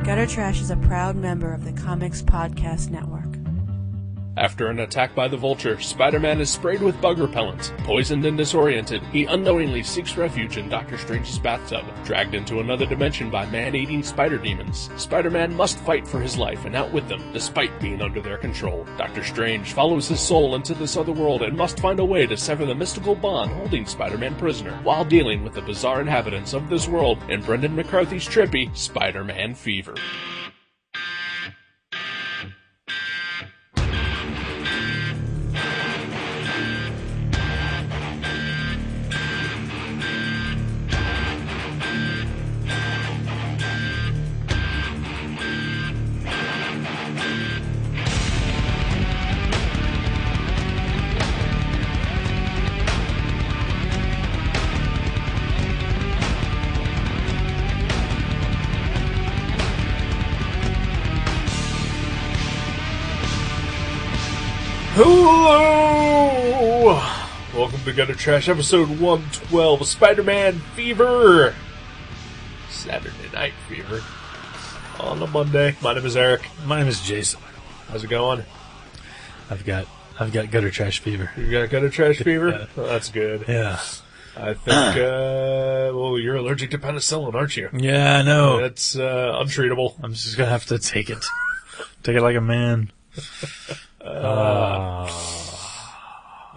Gutter Trash is a proud member of the Comics Podcast Network. After an attack by the Vulture, Spider-Man is sprayed with bug repellent. Poisoned and disoriented, he unknowingly seeks refuge in Doctor Strange's bathtub. Dragged into another dimension by man-eating spider demons, Spider-Man must fight for his life and outwit them, despite being under their control. Doctor Strange follows his soul into this other world and must find a way to sever the mystical bond holding Spider-Man prisoner, while dealing with the bizarre inhabitants of this world in Brendan McCarthy's trippy Spider-Man Fever. Hello! Welcome to Gutter Trash, episode 112, Spider-Man Fever! Saturday Night Fever. On a Monday. My name is Eric. My name is Jason. How's it going? I've got gutter trash fever. You got Gutter Trash Fever? Yeah. Oh, that's good. Yeah. I think, well, you're allergic to penicillin, aren't you? Yeah, I know. That's untreatable. I'm just gonna have to take it. Take it like a man.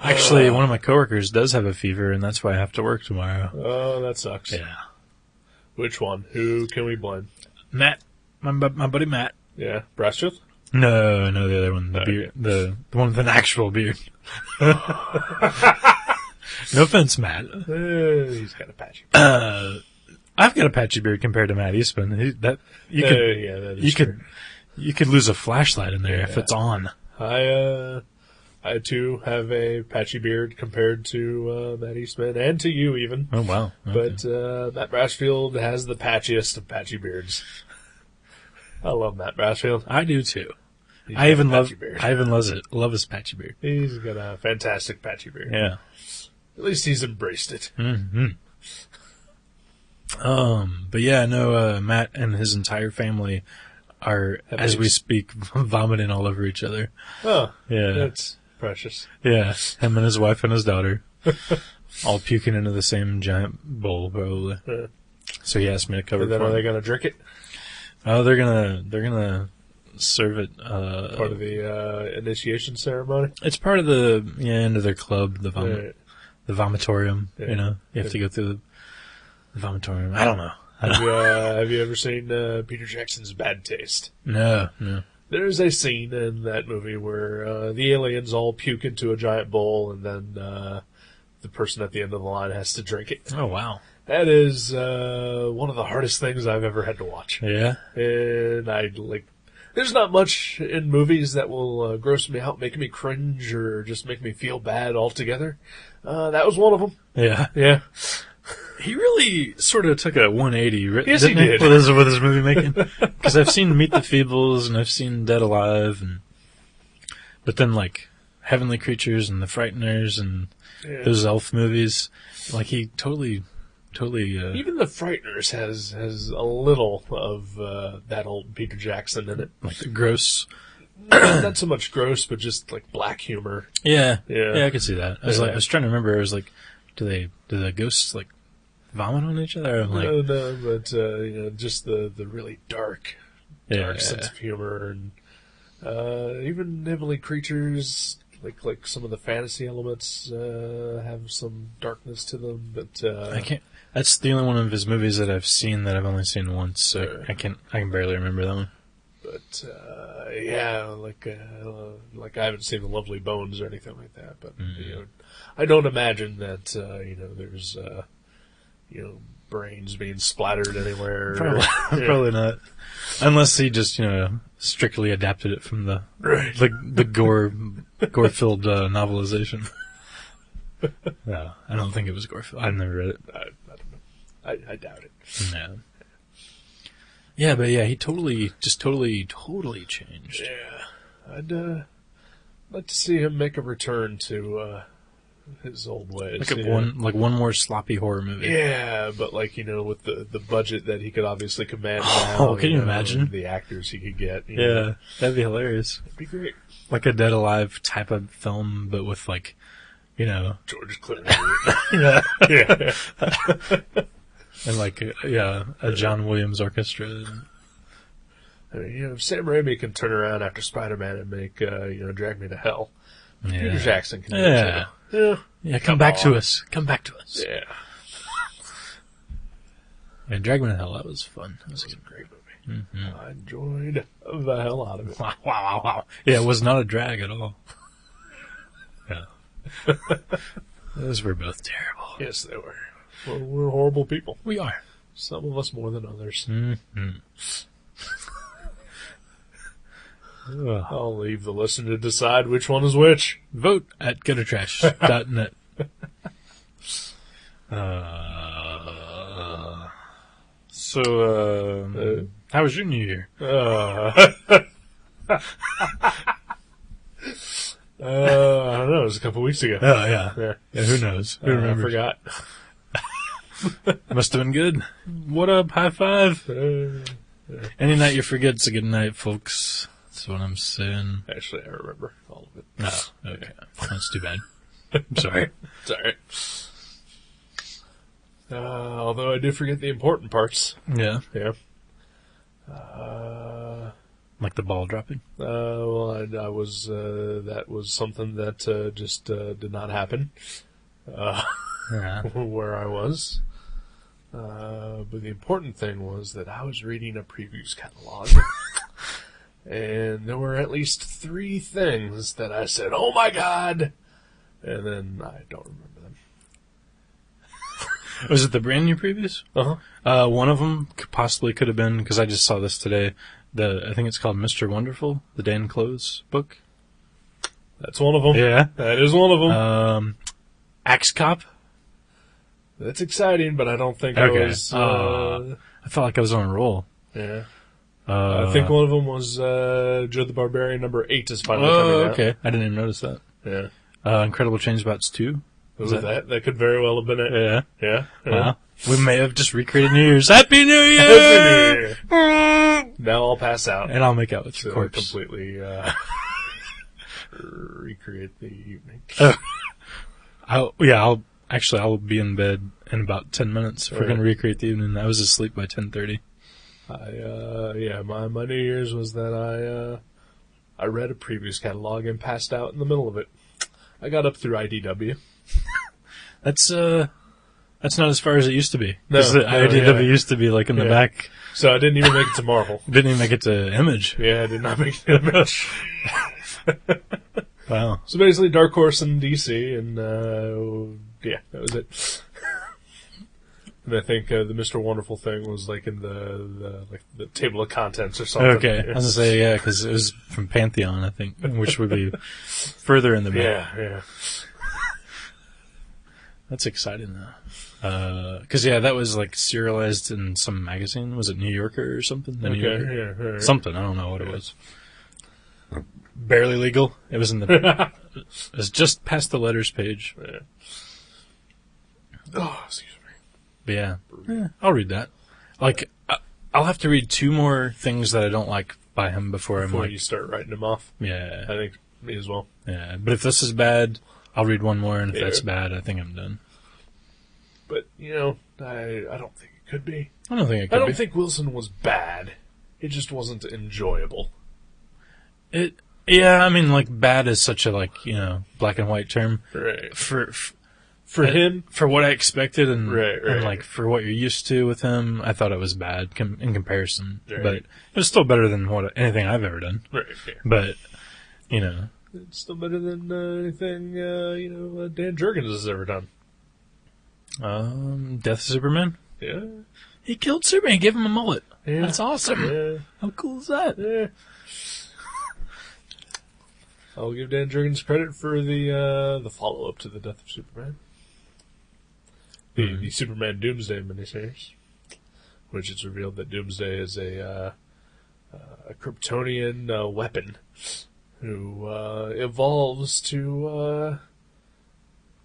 Actually, one of my coworkers does have a fever, and that's why I have to work tomorrow. Oh, that sucks. Yeah. Which one? Who can we blame? Matt. My buddy Matt. Yeah, Brashtooth? No, the other one. The Okay. beard. The one with an actual beard. No offense, Matt. He's got a patchy. I've got a patchy beard compared to Matt Eastman. That is true. You could lose a flashlight in there if it's on. I too have a patchy beard compared to Matt Eastman and to you even. Oh wow! Okay. But Matt Brashfield has the patchiest of patchy beards. I love Matt Brashfield. I do too. He's I even got a patchy beard. love his patchy beard. He's got a fantastic patchy beard. Yeah. At least he's embraced it. Mm-hmm. But yeah, no. Matt and his entire family are, as we speak, vomiting all over each other. Oh, Yeah. that's precious. Yeah, him and his wife and his daughter, all puking into the same giant bowl, probably. Yeah. So he asked me to cover And it then for are they him. going to drink it? Oh, they're gonna serve it. Part of the initiation ceremony? It's part of the end of their club, the Right. the vomitorium. Yeah. You know, you have to go through the vomitorium. I don't know. Have you ever seen Peter Jackson's Bad Taste? No. There's a scene in that movie where the aliens all puke into a giant bowl, and then the person at the end of the line has to drink it. Oh wow. That is one of the hardest things I've ever had to watch. Yeah. And there's not much in movies that will gross me out, make me cringe, or just make me feel bad altogether. That was one of them. Yeah. Yeah. He really sort of took a 180, Yes, he did. with his movie making. Because I've seen Meet the Feebles and I've seen Dead Alive, but then like Heavenly Creatures and The Frighteners and those elf movies, like he totally. Even The Frighteners has a little of that old Peter Jackson in it. Like the gross. Not so much gross, but just like black humor. Yeah, Yeah. I could see that. I was trying to remember. I was like, do the ghosts like vomit on each other? I'm like, No, but just the really dark sense of humor, and even Heavenly Creatures, like some of the fantasy elements have some darkness to them. But I can't. That's the only one of his movies that I've seen that I've only seen once. So I can barely remember that one. But like I haven't seen The Lovely Bones or anything like that. But I don't imagine that there's brains being splattered anywhere. Probably not, unless he just strictly adapted it from the Right. the gore filled novelization. No, I don't think it was gore filled. I've never read it. I don't know. I doubt it. No. Yeah, but yeah, he totally changed. Yeah, I'd like to see him make a return to his old ways. Like one more sloppy horror movie. Yeah, but like, with the budget that he could obviously command now. Oh, can you imagine? The actors he could get. Yeah, that'd be hilarious. It'd be great. Like a Dead Alive type of film, but with like, George Clooney. Yeah. And like, a John Williams orchestra. I mean, if Sam Raimi can turn around after Spider-Man and make, Drag Me to Hell, Peter Jackson can do it too. Yeah, come back to us. Come back to us. Yeah. And Drag Me to Hell, that was fun. That was It was a great movie. Mm-hmm. I enjoyed the hell out of it. Wow. Yeah, it was not a drag at all. Yeah. Those were both terrible. Yes, they were. Well, we're horrible people. We are. Some of us more than others. Mm-hmm. I'll leave the listener to decide which one is which. Vote at guttertrash.net. How was your New Year? I don't know. It was a couple weeks ago. Oh, yeah. Yeah. Who knows? Who I remembers? forgot. Must have been good. What up? High five. Any night you forget's a good night, folks. That's what I'm saying. Actually, I remember all of it. No. Okay. That's too bad. I'm sorry. It's alright. Although I do forget the important parts. Yeah. Yeah. Like the ball dropping? Well, I was, that was something that, just, did not happen. Yeah. Where I was. But the important thing was that I was reading a previews catalog. And there were at least 3 things that I said, oh my god! And then I don't remember them. Was it the brand new previews? Uh-huh. One of them possibly could have been, because I just saw this today, I think it's called Mr. Wonderful, the Dan Close book. That's one of them. Yeah. That is one of them. Axe Cop. That's exciting, but I don't think Okay. I was, I felt like I was on a roll. yeah. I think one of them was, Joe the Barbarian number 8 is finally coming out. Okay. I didn't even notice that. Yeah. Incredible Changebats 2. Ooh, that could very well have been it. Yeah. Yeah. Wow. We may have just recreated New Year's. Happy New Year! Happy New Year. Now I'll pass out. And I'll make out with your To corpse. completely, recreate the evening. I'll be in bed in about 10 minutes. If we're Right. going to recreate the evening. I was asleep by 10:30. My New Year's was that I read a previews catalog and passed out in the middle of it. I got up through IDW. That's not as far as it used to be. No, 'Cause the IDW yeah. used to be like in the Yeah. back. So I didn't even make it to Marvel. Didn't even make it to Image. Yeah, I did not make it to Image. Wow. So basically Dark Horse and DC, and that was it. And I think the Mr. Wonderful thing was like in the table of contents or something. Okay. I was going to say, yeah, because it was from Pantheon, I think, which would be further in the back. Yeah. That's exciting, though. Because, that was like serialized in some magazine. Was it New Yorker or something? The New Yorker? Yeah. All right. Something. I don't know what it was. Barely legal. It was in the. It was just past the letters page. Yeah. Oh, excuse me. But yeah, I'll read that. Like, I'll have to read 2 more things that I don't like by him before I'm like, you start writing them off. yeah, I think me as well. yeah. But if this is bad, I'll read 1 more, and if Yeah. that's bad, I think I'm done. But I don't think it could be. I don't think it could I don't be. think Wilson was bad. It just wasn't enjoyable. Yeah, I mean, like, bad is such a, like, black and white term. Right. For him? For what I expected and, Right. and, like, for what you're used to with him, I thought it was bad in comparison. Right. But it was still better than anything I've ever done. Right. Yeah. But, It's still better than anything, Dan Jurgens has ever done. Death of Superman? Yeah. He killed Superman. He gave him a mullet. Yeah. That's awesome. Yeah. How cool is that? Yeah. I'll give Dan Jurgens credit for the follow-up to the Death of Superman. The Superman Doomsday miniseries, which it's revealed that Doomsday is a Kryptonian weapon who evolves to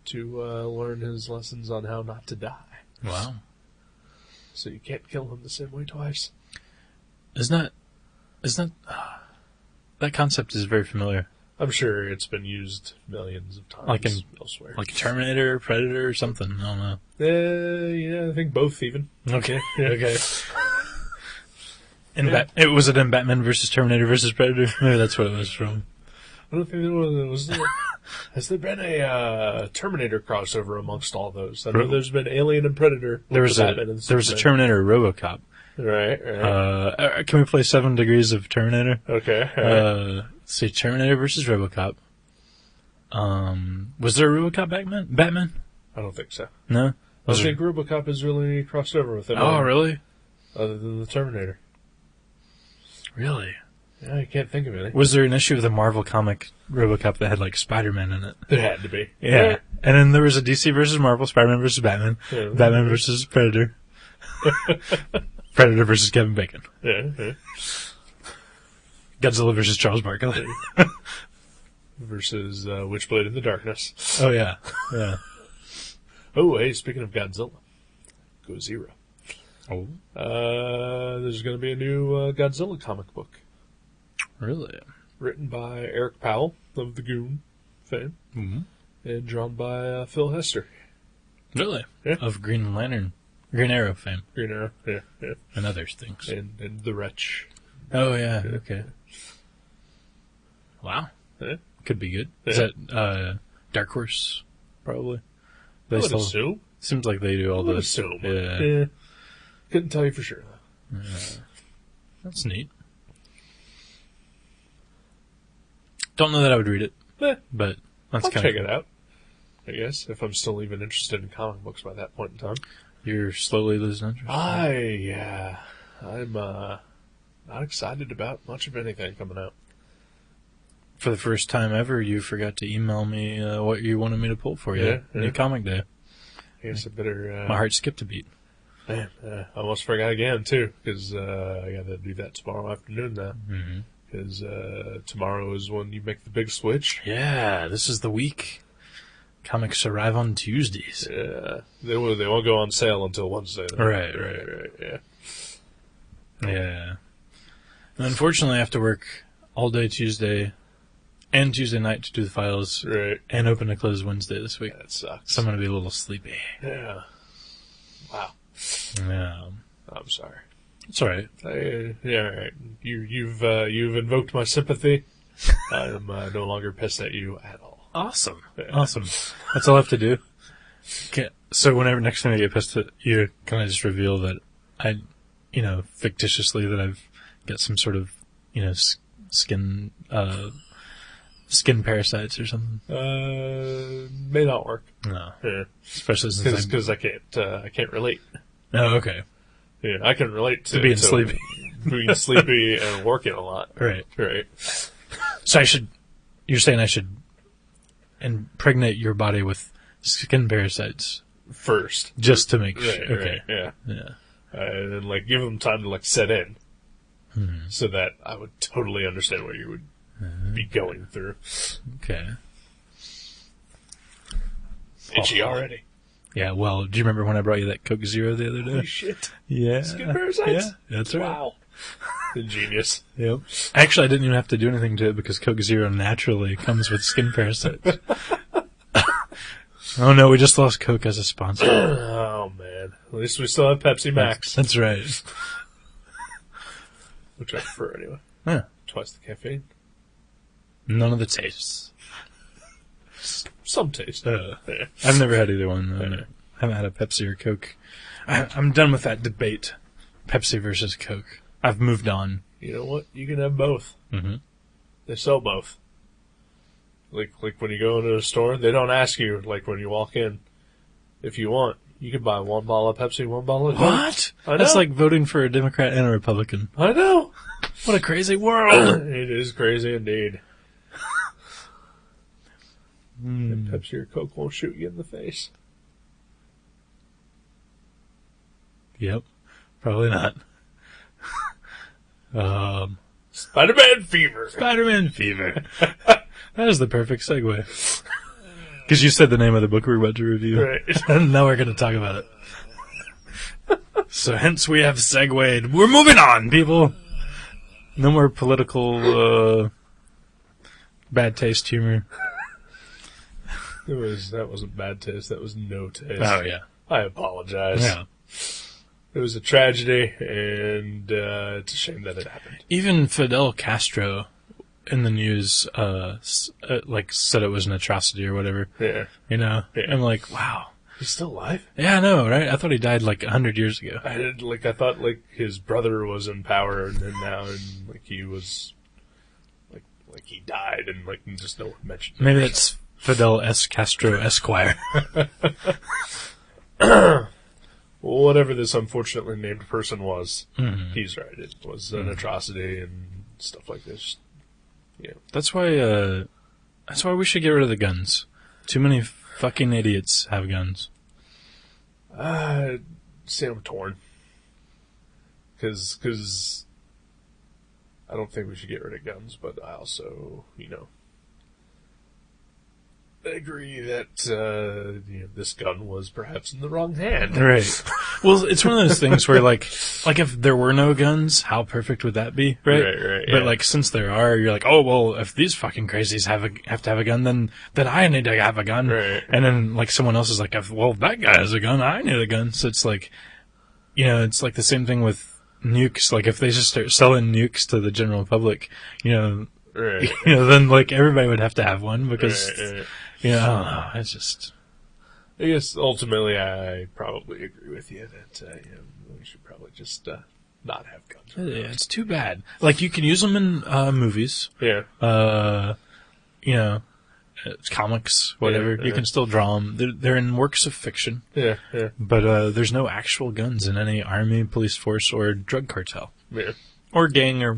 to learn his lessons on how not to die. Wow. So you can't kill him the same way twice. Isn't that that concept is very familiar? I'm sure it's been used millions of times Like elsewhere. Like Terminator, Predator, or something. I don't know. Yeah, I think both even. Okay. Okay. It was in Batman versus Terminator versus Predator. Maybe that's what it was from. I don't think there was. Has there been a Terminator crossover amongst all those? I know there's been Alien and Predator. There was a Terminator RoboCop. Right. Can we play 7 Degrees of Terminator? Okay. Right. Let's see, Terminator versus RoboCop. Was there a RoboCop Batman? I don't think so. No? I don't think RoboCop has really crossed over with it. Oh, really? Other than the Terminator. Really? Yeah, I can't think of any. Was there an issue of the Marvel comic RoboCop that had, like, Spider-Man in it? There had to be. Yeah. And then there was a DC versus Marvel, Spider-Man versus Batman, Yeah. Batman versus Predator, Predator versus Kevin Bacon, Yeah. Godzilla versus Charles Barkley. Versus Witchblade in the Darkness. Oh, yeah. Yeah. Oh, hey, speaking of Godzilla. Go-Zero. Oh. There's going to be a new Godzilla comic book. Really? Written by Eric Powell of the Goon fame. Mm-hmm. And drawn by Phil Hester. Really? Yeah. Of Green Arrow fame. Green Arrow, yeah. And other things. And The Wretch. Oh, yeah, okay. Wow. Yeah. Could be good. Yeah. Is that Dark Horse, probably? I would assume. Seems like they do all I would those. assume. Yeah. Couldn't tell you for sure, though. That's neat. Don't know that I would read it, but that's I'll kind check of it out, I guess, if I'm still even interested in comic books by that point in time. You're slowly losing interest. I'm not excited about much of anything coming out. For the first time ever, you forgot to email me what you wanted me to pull for you. Yeah. New comic day. I guess I better... My heart skipped a beat. Man, I almost forgot again, too, because I got to do that tomorrow afternoon now. Mm-hmm. Because tomorrow is when you make the big switch. Yeah, this is the week. Comics arrive on Tuesdays. Yeah. They won't go on sale until Wednesday, though. Right, yeah. Yeah. And unfortunately, I have to work all day Tuesday and Tuesday night to do the files. Right. And open and close Wednesday this week. That sucks. So I'm going to be a little sleepy. Yeah. Wow. Yeah. I'm sorry. It's all right. Yeah, all right. You've invoked my sympathy. I am no longer pissed at you at all. Awesome. Yeah. Awesome. That's all I have to do. Okay. So whenever next time I get pissed at you, can I just reveal that I, fictitiously that I've got some sort of, skin parasites or something? May not work. No. Yeah. Especially since Because I can't relate. Oh, okay. Yeah, I can relate to being sleepy. Being sleepy and working a lot. Right. Right. So you're saying I should impregnate your body with skin parasites First. just to make Right, sure. Okay. Right, yeah. Yeah. And then, give them time to, set in. Hmm. So that I would totally understand what you would be going through. Okay. Itchy already. Yeah, well, do you remember when I brought you that Coke Zero the other day? Holy shit. Yeah. Skin parasites? Yeah, that's right. Wow. Ingenious. Yep. Actually, I didn't even have to do anything to it because Coke Zero naturally comes with skin parasites. Oh no, we just lost Coke as a sponsor. Oh, man. At least we still have Pepsi Max. That's right. Which I prefer anyway. Yeah. Twice the caffeine. None of the tastes. Some taste. Yeah. I've never had either one. Yeah. I haven't had a Pepsi or Coke. I'm done with that debate. Pepsi versus Coke. I've moved on. You know what? You can have both. Mm-hmm. They sell both. Like when you go into a store, they don't ask you, when you walk in, if you want. You can buy one bottle of Pepsi, one bottle of Coke. What? I know. That's like voting for a Democrat and a Republican. I know. What a crazy world. It is crazy indeed. Mm. Pepsi or Coke won't shoot you in the face. Yep. Probably not. Spider-Man fever. Spider-Man fever. That is the perfect segue. Because you said the name of the book we're about to review. Right. And now we're going to talk about it. So hence we have segued. We're moving on, people. No more political bad taste humor. That wasn't bad taste. That was no taste. Oh, yeah. I apologize. Yeah. It was a tragedy, and it's a shame that it happened. Even Fidel Castro in the news, said it was an atrocity or whatever. Yeah. You know? Yeah. I'm like, wow. He's still alive? Yeah, I know, right? I thought he died 100 years ago. I thought his brother was in power, and then now he was like he died, and just no one mentioned it. Maybe that's Fidel S. Castro Esquire. Whatever this unfortunately named person was, Mm-hmm. he's right. It was an atrocity and stuff like this. Yeah. That's why we should get rid of the guns. Too many fucking idiots have guns. See, I'm torn. Because I don't think we should get rid of guns, but I also, agree that this gun was perhaps in the wrong hand. Right. Well, it's one of those things where, if there were no guns, how perfect would that be, right? Right, But, yeah. since there are, you're like, oh, well, if these fucking crazies have to have a gun, then I need to have a gun. Right. And then, someone else is like, well, that guy has a gun, I need a gun. So it's it's the same thing with nukes. If they just start selling nukes to the general public, Right. then, everybody would have to have one because... Right. I don't know. It's just... I guess ultimately I probably agree with you that we should probably just not have guns. Yeah, it's too bad. You can use them in movies. Yeah. It's comics, whatever. Yeah, You can still draw them. They're in works of fiction. Yeah. Yeah. But there's no actual guns in any army, police force, or drug cartel. Yeah. Or gang, or,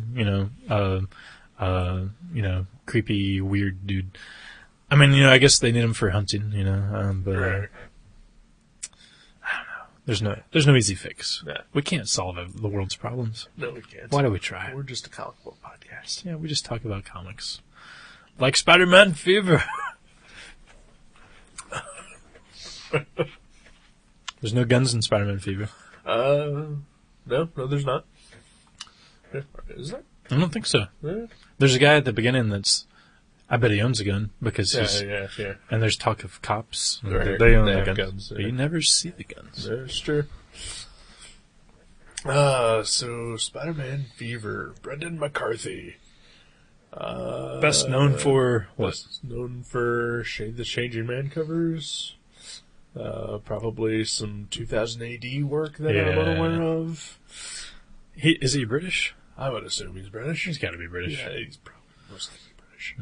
creepy, weird dude. I mean, I guess they need them for hunting, but Right. I don't know. There's no easy fix. Yeah. We can't solve the world's problems. No, we can't. Why do we try? We're just a comic book podcast. Yeah, we just talk about comics. Like Spider-Man Fever. There's no guns in Spider-Man Fever. No, there's not. Is there? I don't think so. Yeah. There's a guy at the beginning I bet he owns a gun because he's... Yeah. And there's talk of cops. Right. They own They the have guns. guns, But yeah. you never see the guns. That's true. So Spider-Man Fever, Brendan McCarthy. Best known for what? Best known for the Changing Man covers. Probably some 2000 AD work that I'm Yeah. unaware of. Is he British? I would assume he's British. He's got to be British. Yeah, he's probably most likely British.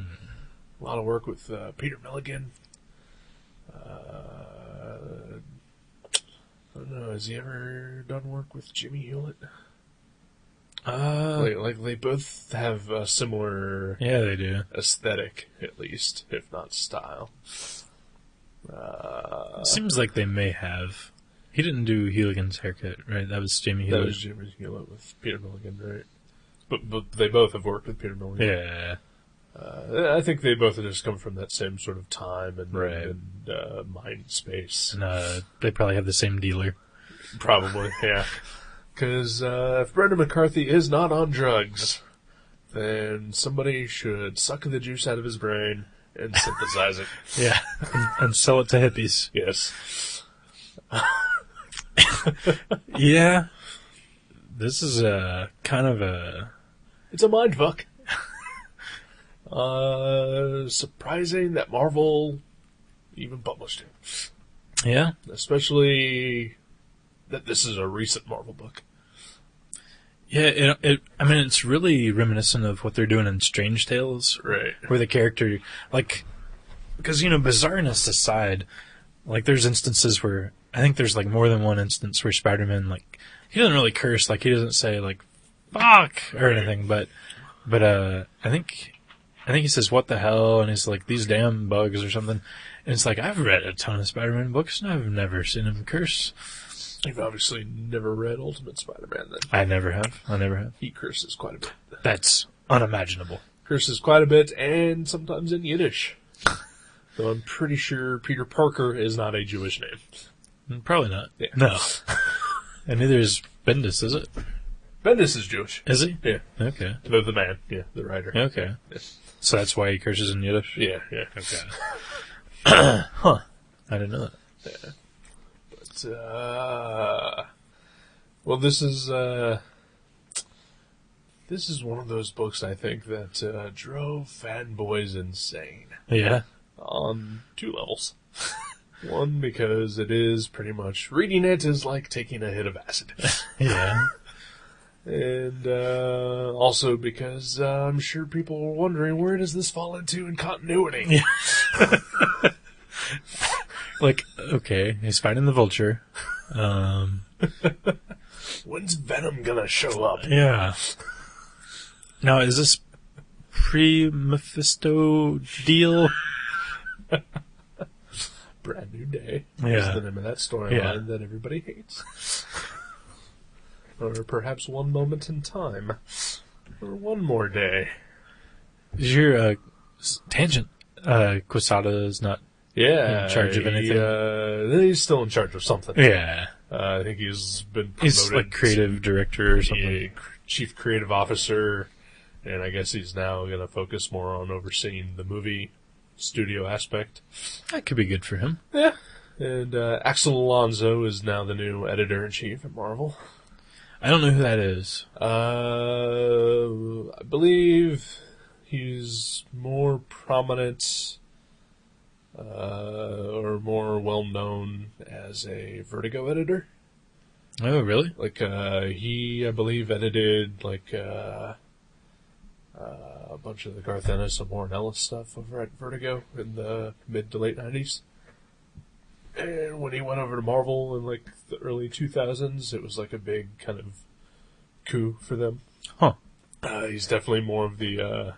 A lot of work with Peter Milligan. I don't know. Has he ever done work with Jimmy Hewlett? They both have a similar Yeah, they do. aesthetic, at least, if not style. It seems like they may have. He didn't do Hooligan's haircut, right? That was Jamie That Hewlett. was Jimmy Hewlett with Peter Milligan, right? But they both have worked with Peter Milligan. Yeah. I think they both have just come from that same sort of time and, Right. and mind space. And they probably have the same dealer. Probably, yeah. Because if Brendan McCarthy is not on drugs, then somebody should suck the juice out of his brain and synthesize it. Yeah. and sell it to hippies. Yes. Yeah. This is kind of a... It's a mindfuck. Surprising that Marvel even published it. Yeah? Especially that this is a recent Marvel book. Yeah, it's really reminiscent of what they're doing in Strange Tales. Right. Where the character, because, bizarreness aside, there's instances where, I think there's, more than one instance where Spider-Man, he doesn't really curse, he doesn't say, fuck, or anything, but I think he says, what the hell, and he's like, these damn bugs, or something, and it's I've read a ton of Spider-Man books, and I've never seen him curse. You've obviously never read Ultimate Spider-Man, then. I never have. He curses quite a bit. That's unimaginable. Curses quite a bit, and sometimes in Yiddish. Though I'm pretty sure Peter Parker is not a Jewish name. Probably not. Yeah. No. And neither is Bendis, is it? Bendis is Jewish. Is he? Yeah. Okay. The man. Yeah, the writer. Okay. Yeah. So that's why he curses in Yiddish? Yeah, yeah. Okay. Huh. I didn't know that. Yeah. But, well, this is one of those books, I think, that drove fanboys insane. Yeah? On 2 levels. One, because it is pretty much, reading it is like taking a hit of acid. Yeah. And also because I'm sure people were wondering, where does this fall into in continuity? Yeah. Like, okay, he's fighting the Vulture. When's Venom gonna show up? Yeah. Now, is this pre-Mephisto deal? Brand New Day Yeah. is the name of that storyline that everybody hates. Or perhaps One Moment in Time. Or One More Day. Is your tangent? Quesada is not Yeah. in charge of anything? He's still in charge of something. Yeah. I think he's been promoted. He's like creative director or something. Yeah, chief creative officer. And I guess he's now going to focus more on overseeing the movie studio aspect. That could be good for him. Yeah. And Axel Alonso is now the new editor-in-chief at Marvel. I don't know who that is. I believe he's more prominent or more well-known as a Vertigo editor. Oh, really? Like, he, I believe, edited, like, a bunch of the Garth Ennis and Warren Ellis stuff over at Vertigo in the mid to late 90s. And when he went over to Marvel in, like, the early 2000s, it was, like, a big kind of coup for them. Huh. He's definitely more of the,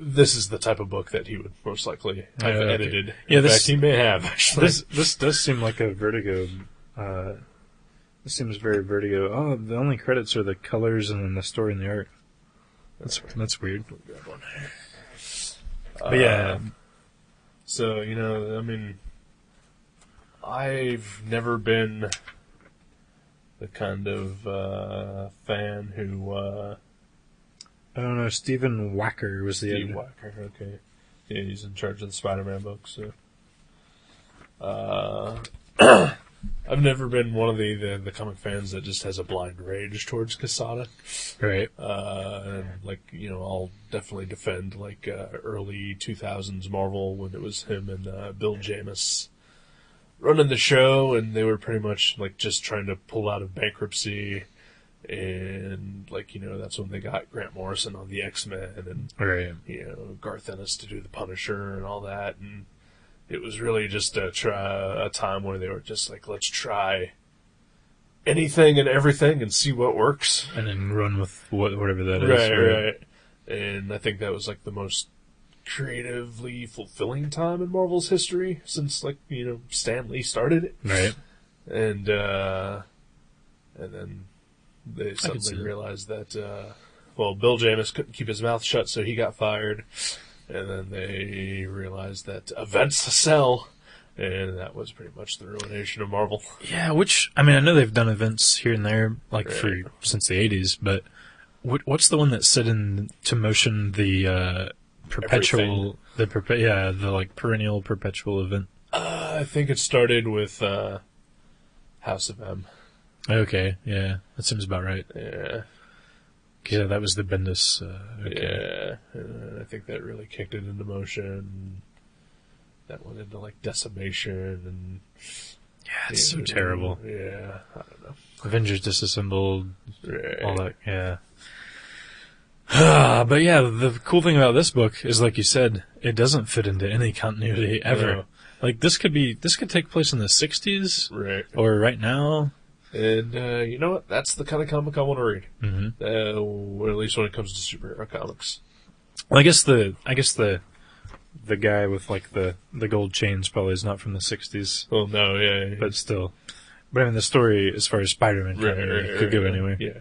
this is the type of book that he would most likely have Okay. edited. Yeah, in fact, he may have, actually. This does seem like a Vertigo. This seems very Vertigo. Oh, the only credits are the colors and then the story and the art. That's weird. Grab one. But yeah, So, you know, I mean, I've never been the kind of fan who I don't know. Stephen Wacker was the Steve editor. Walker, okay. Yeah, he's in charge of the Spider-Man books, so. I've never been one of the comic fans that just has a blind rage towards Quesada. Right. And, like, you know, I'll definitely defend, like, early 2000s Marvel when it was him and Bill Jamis running the show, and they were pretty much, like, just trying to pull out of bankruptcy. And, like, you know, that's when they got Grant Morrison on the X-Men and, Right. you know, Garth Ennis to do the Punisher and all that. And it was really just a time where they were just like, let's try anything and everything and see what works. And then run with whatever that is. Right. And I think that was like the most creatively fulfilling time in Marvel's history since, like, you know, Stan Lee started it. Right. And then they suddenly realized that, well, Bill Jamis couldn't keep his mouth shut, so he got fired. And then they realized that events sell, and that was pretty much the ruination of Marvel. Yeah, which, I mean, I know they've done events here and there, like, Right. since the 80s, but what's the one that set into motion the perpetual, the like perennial perpetual event? I think it started with House of M. Okay, yeah, that seems about right. Yeah. Yeah, that was the Bendis. Okay. Yeah. I think that really kicked it into motion. That went into, like, Decimation and... Yeah, it's so terrible. Yeah, I don't know. Avengers Disassembled, Right. all that, yeah. But yeah, the cool thing about this book is, like you said, it doesn't fit into any continuity ever. No. Like, this could take place in the 60s, Right. or right now. And, you know what? That's the kind of comic I want to read. Mm-hmm. Or at least when it comes to superhero comics. Well, I guess the guy with, like, the gold chains probably is not from the 60s, Well, no, yeah. but still. But I mean, the story, as far as Spider-Man, could go anywhere. Yeah.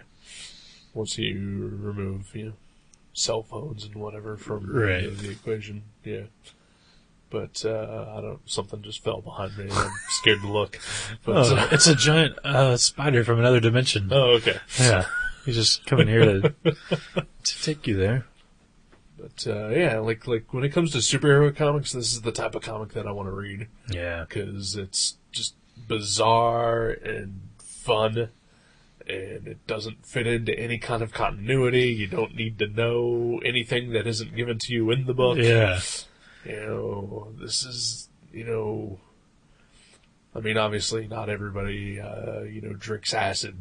Once you remove, you know, cell phones and whatever from the equation. Yeah. But, I don't, something just fell behind me and I'm scared to look. But, it's a giant, spider from another dimension. Oh, okay. Yeah. He's just coming here to take you there. But, yeah, like when it comes to superhero comics, this is the type of comic that I want to read. Yeah. Because it's just bizarre and fun. And it doesn't fit into any kind of continuity. You don't need to know anything that isn't given to you in the book. Yeah. This is, I mean, obviously not everybody, drinks acid,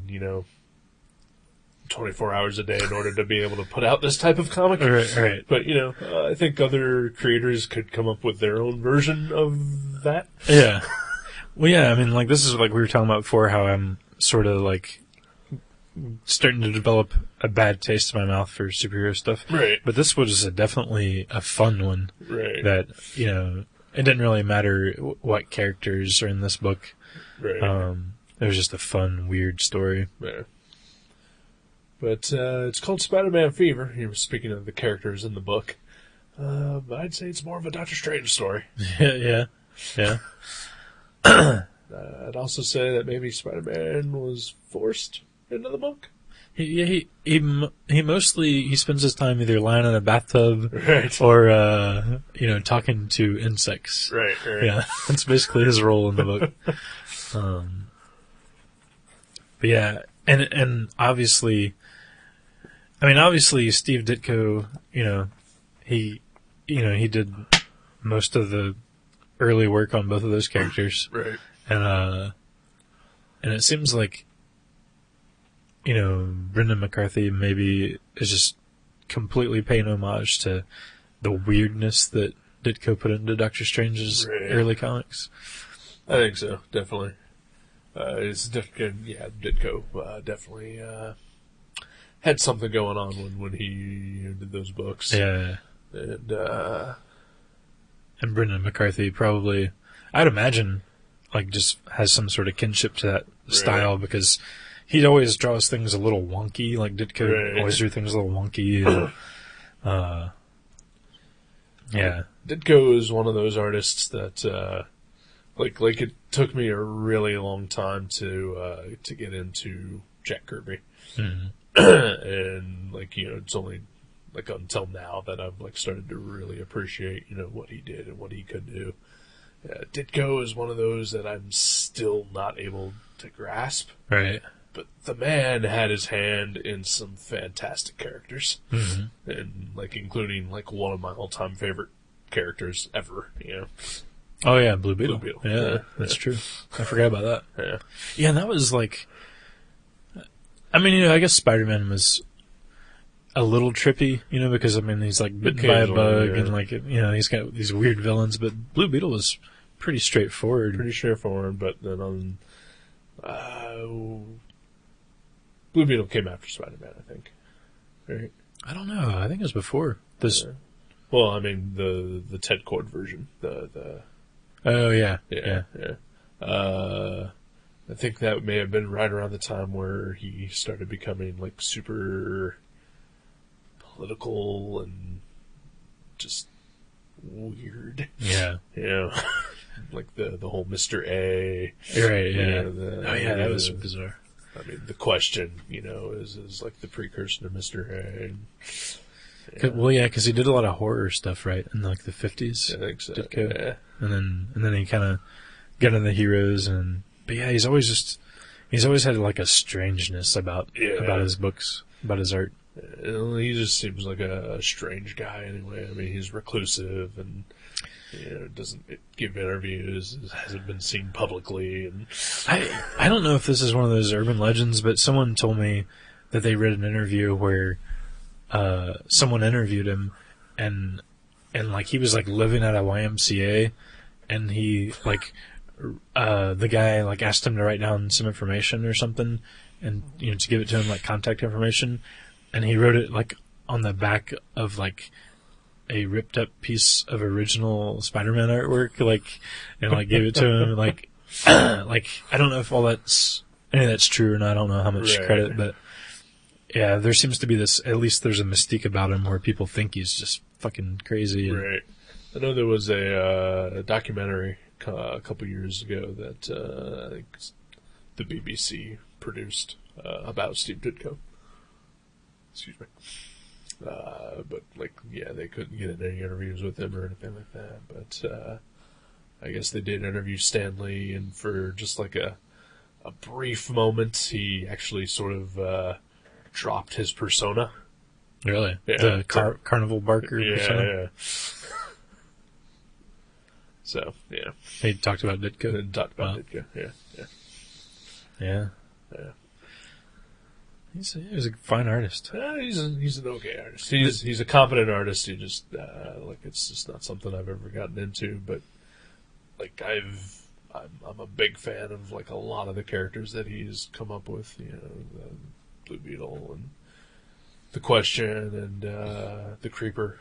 24 hours a day in order to be able to put out this type of comic. Right. But, I think other creators could come up with their own version of that. Yeah. Well, yeah, I mean, like, this is like we were talking about before, how I'm sort of, like, starting to develop a bad taste in my mouth for superhero stuff. Right. But this was definitely a fun one. Right. That, it didn't really matter what characters are in this book. Right. It was just a fun, weird story. Yeah. But it's called Spider-Man Fever. You were speaking of the characters in the book. I'd say it's more of a Doctor Strange story. Yeah. I'd also say that maybe Spider-Man was forced into the book. He mostly spends his time either lying in a bathtub, right, or talking to insects. Right. Yeah, that's basically his role in the book. But yeah, and obviously, Steve Ditko, he did most of the early work on both of those characters, right, and it seems like, Brendan McCarthy maybe is just completely paying homage to the weirdness that Ditko put into Doctor Strange's early comics. I think so, definitely. It's different. Yeah, Ditko definitely had something going on when he did those books. Yeah, and Brendan McCarthy probably, I'd imagine, like, just has some sort of kinship to that style, because he always draws things a little wonky. Like, Ditko always drew things a little wonky. And, yeah. Ditko is one of those artists that, like it took me a really long time to get into Jack Kirby. Mm-hmm. And, it's only, until now that I've, started to really appreciate, what he did and what he could do. Ditko is one of those that I'm still not able to grasp. Right. But the man had his hand in some fantastic characters. Mm-hmm. And, including, one of my all-time favorite characters ever, Oh, yeah, Blue Beetle. Blue Beetle. Yeah, that's true. I forgot about that. Yeah. Yeah, and that was, I guess Spider-Man was a little trippy, because, he's, bitten by a bug, and, he's got these weird villains, but Blue Beetle was pretty straightforward. Pretty straightforward, but then Blue Beetle came after Spider-Man, I think. Right? I don't know. I think it was before this. Well, the Ted Kord version. Oh, yeah. Yeah. I think that may have been right around the time where he started becoming, super political and just weird. Yeah. The whole Mr. A. Right, yeah. That was bizarre. The Question, is the precursor to Mr. A. Yeah. Well, yeah, because he did a lot of horror stuff, right, in the 50s. I think so. Ditko. Yeah. And then he kind of got into the heroes, but yeah, he's always had a strangeness about his books, about his art. He just seems like a strange guy anyway. He's reclusive and doesn't give interviews, hasn't been seen publicly. And I don't know if this is one of those urban legends, but someone told me that they read an interview where someone interviewed him, and he was living at a YMCA, and he the guy asked him to write down some information or something, and to give it to him contact information, and he wrote it on the back of a ripped up piece of original Spider-Man artwork, and gave it to him, I don't know if any of that's true or not. I don't know how much credit, but yeah, there seems to be this, at least there's a mystique about him where people think he's just fucking crazy. And, Right. I know there was a documentary a couple years ago that I think the BBC produced about Steve Ditko. Excuse me. But, like, yeah, they couldn't get any interviews with him or anything like that. But I guess they did interview Stanley, and for just like a brief moment, he actually sort of dropped his persona. Really? Yeah. The Carnival Barker persona? Yeah. So, yeah. He talked about Ditko? And talked about Wow. Ditko, yeah. Yeah. Yeah. He's a fine artist. He's an okay artist. He's a competent artist. He just like, it's just not something I've ever gotten into. But like I'm a big fan of like a lot of the characters that he's come up with. You know, the Blue Beetle and the Question and the Creeper.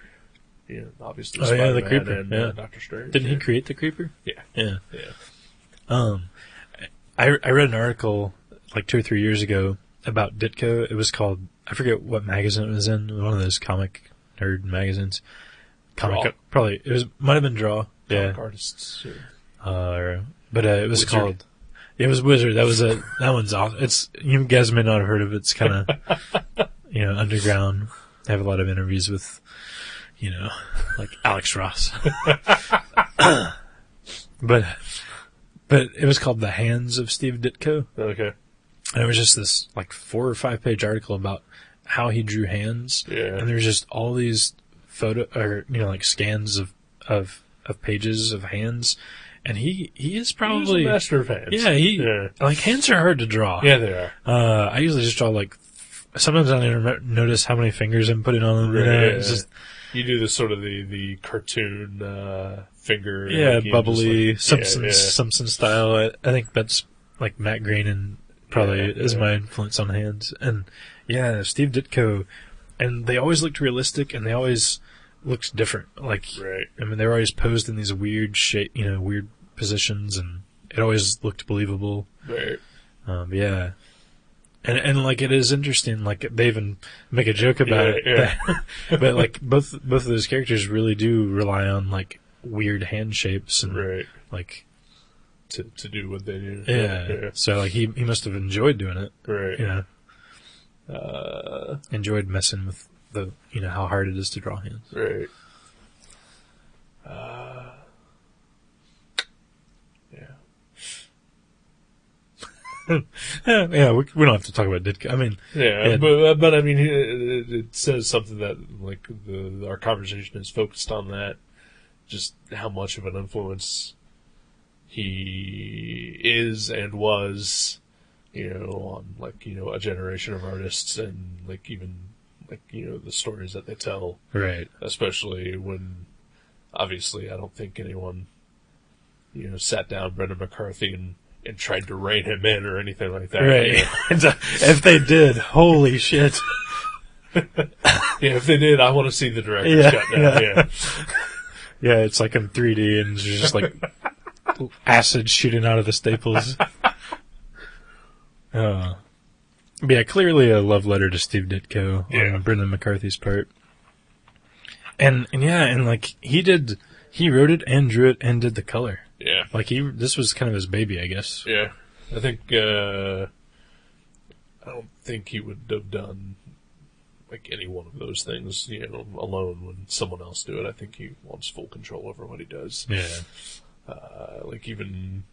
You know, obviously. Oh, yeah, the Spider-Man Creeper, and yeah. Doctor Strange. Didn't he create the Creeper? Yeah. Yeah. Yeah. I read an article like 2 or 3 years ago about Ditko. It was called, I forget what magazine it was in, one of those comic nerd magazines. Draw. Probably, might have been Draw. Yeah. Comic artists. But it was Wizard. called, it was Wizard. That one's awesome. It's, you guys may not have heard of it. It's kind of, underground. I have a lot of interviews with, like Alex Ross. But it was called The Hands of Steve Ditko. Okay. And it was just this like 4 or 5 page article about how he drew hands. Yeah. And there's just all these like scans of pages of hands. And he is probably He's a master of hands. Yeah, like hands are hard to draw. Yeah, they are. I usually just draw like, sometimes I don't even notice how many fingers I'm putting on them. It's just, you do the sort of the cartoon finger. yeah, like, you bubbly just, like, Simpson style. I think that's like Matt Groening probably is my influence on hands. And yeah, Steve Ditko, and they always looked realistic and they always looked different. Like, Right. I mean, they were always posed in these weird shape, weird positions, and it always looked believable. Right. Yeah. And like, it is interesting, like, they even make a joke about it. Yeah. But like, both of those characters really do rely on like weird hand shapes and Right. like, To do what they do. yeah. So like, he must have enjoyed doing it. Right. Enjoyed messing with the, how hard it is to draw hands. Right. Yeah, we don't have to talk about Ditko. I mean, Yeah, but I mean, it says something that like our conversation is focused on that, just how much of an influence he is and was, on like a generation of artists, and like even like the stories that they tell, right. especially when obviously I don't think anyone sat down Brendan McCarthy and tried to rein him in or anything like that. Right. If they did, holy shit. Yeah, if they did, I want to see the director's cut now. Yeah. Yeah, it's like in 3D and there's just like acid shooting out of the staples. But yeah, clearly a love letter to Steve Ditko on Brendan McCarthy's part. And like he wrote it and drew it and did the color. Yeah. Like this was kind of his baby, I guess. Yeah. I think, I don't think he would have done like any one of those things, alone when someone else do it. I think he wants full control over what he does. Yeah. Like even,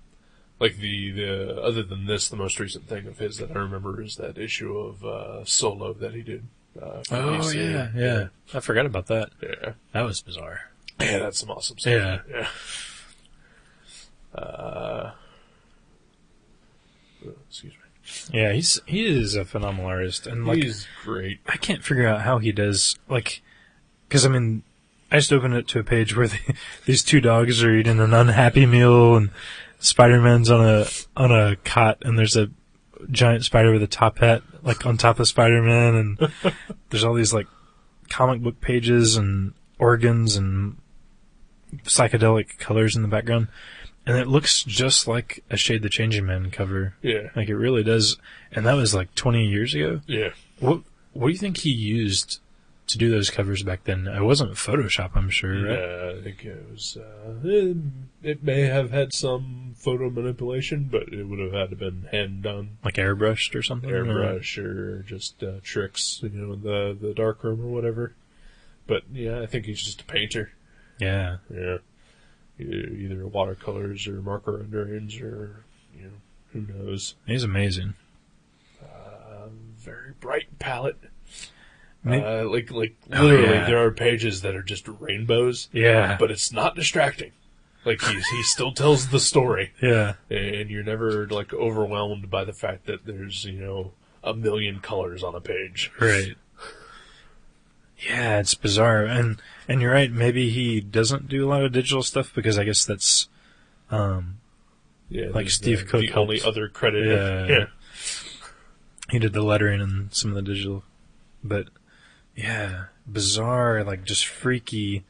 like the other than this, the most recent thing of his that I remember is that issue of, Solo that he did. For DC. Yeah. I forgot about that. Yeah. That was bizarre. Yeah, that's some awesome stuff. Yeah. Excuse me. Yeah, he is a phenomenal artist, and like He's great. I can't figure out how he does, like, because I mean, I just opened it to a page where these 2 dogs are eating an unhappy meal, and Spider-Man's on a cot, and there's a giant spider with a top hat, like on top of Spider-Man, and there's all these like comic book pages and organs and psychedelic colors in the background. And it looks just like a Shade the Changing Man cover. Yeah. Like, it really does. And that was like 20 years ago. Yeah. What what do you think he used to do those covers back then? It wasn't Photoshop, I'm sure, right? Yeah, I think it was. It may have had some photo manipulation, but it would have had to been hand done, Like airbrushed or something? airbrush or just tricks, in the darkroom or whatever. But yeah, I think he's just a painter. Yeah. Yeah, either watercolors or marker renderings or who knows. He's amazing. Very bright palette. Maybe- Literally, yeah. there are pages that are just rainbows. Yeah. But it's not distracting. Like he still tells the story, Yeah. and you're never like overwhelmed by the fact that there's a million colors on a page. Right. Yeah, it's bizarre, and you're right. Maybe he doesn't do a lot of digital stuff because I guess that's Yeah, Like Steve Cook the only helped. other credit. Yeah. he did the lettering and some of the digital, but yeah, bizarre, like just freaky.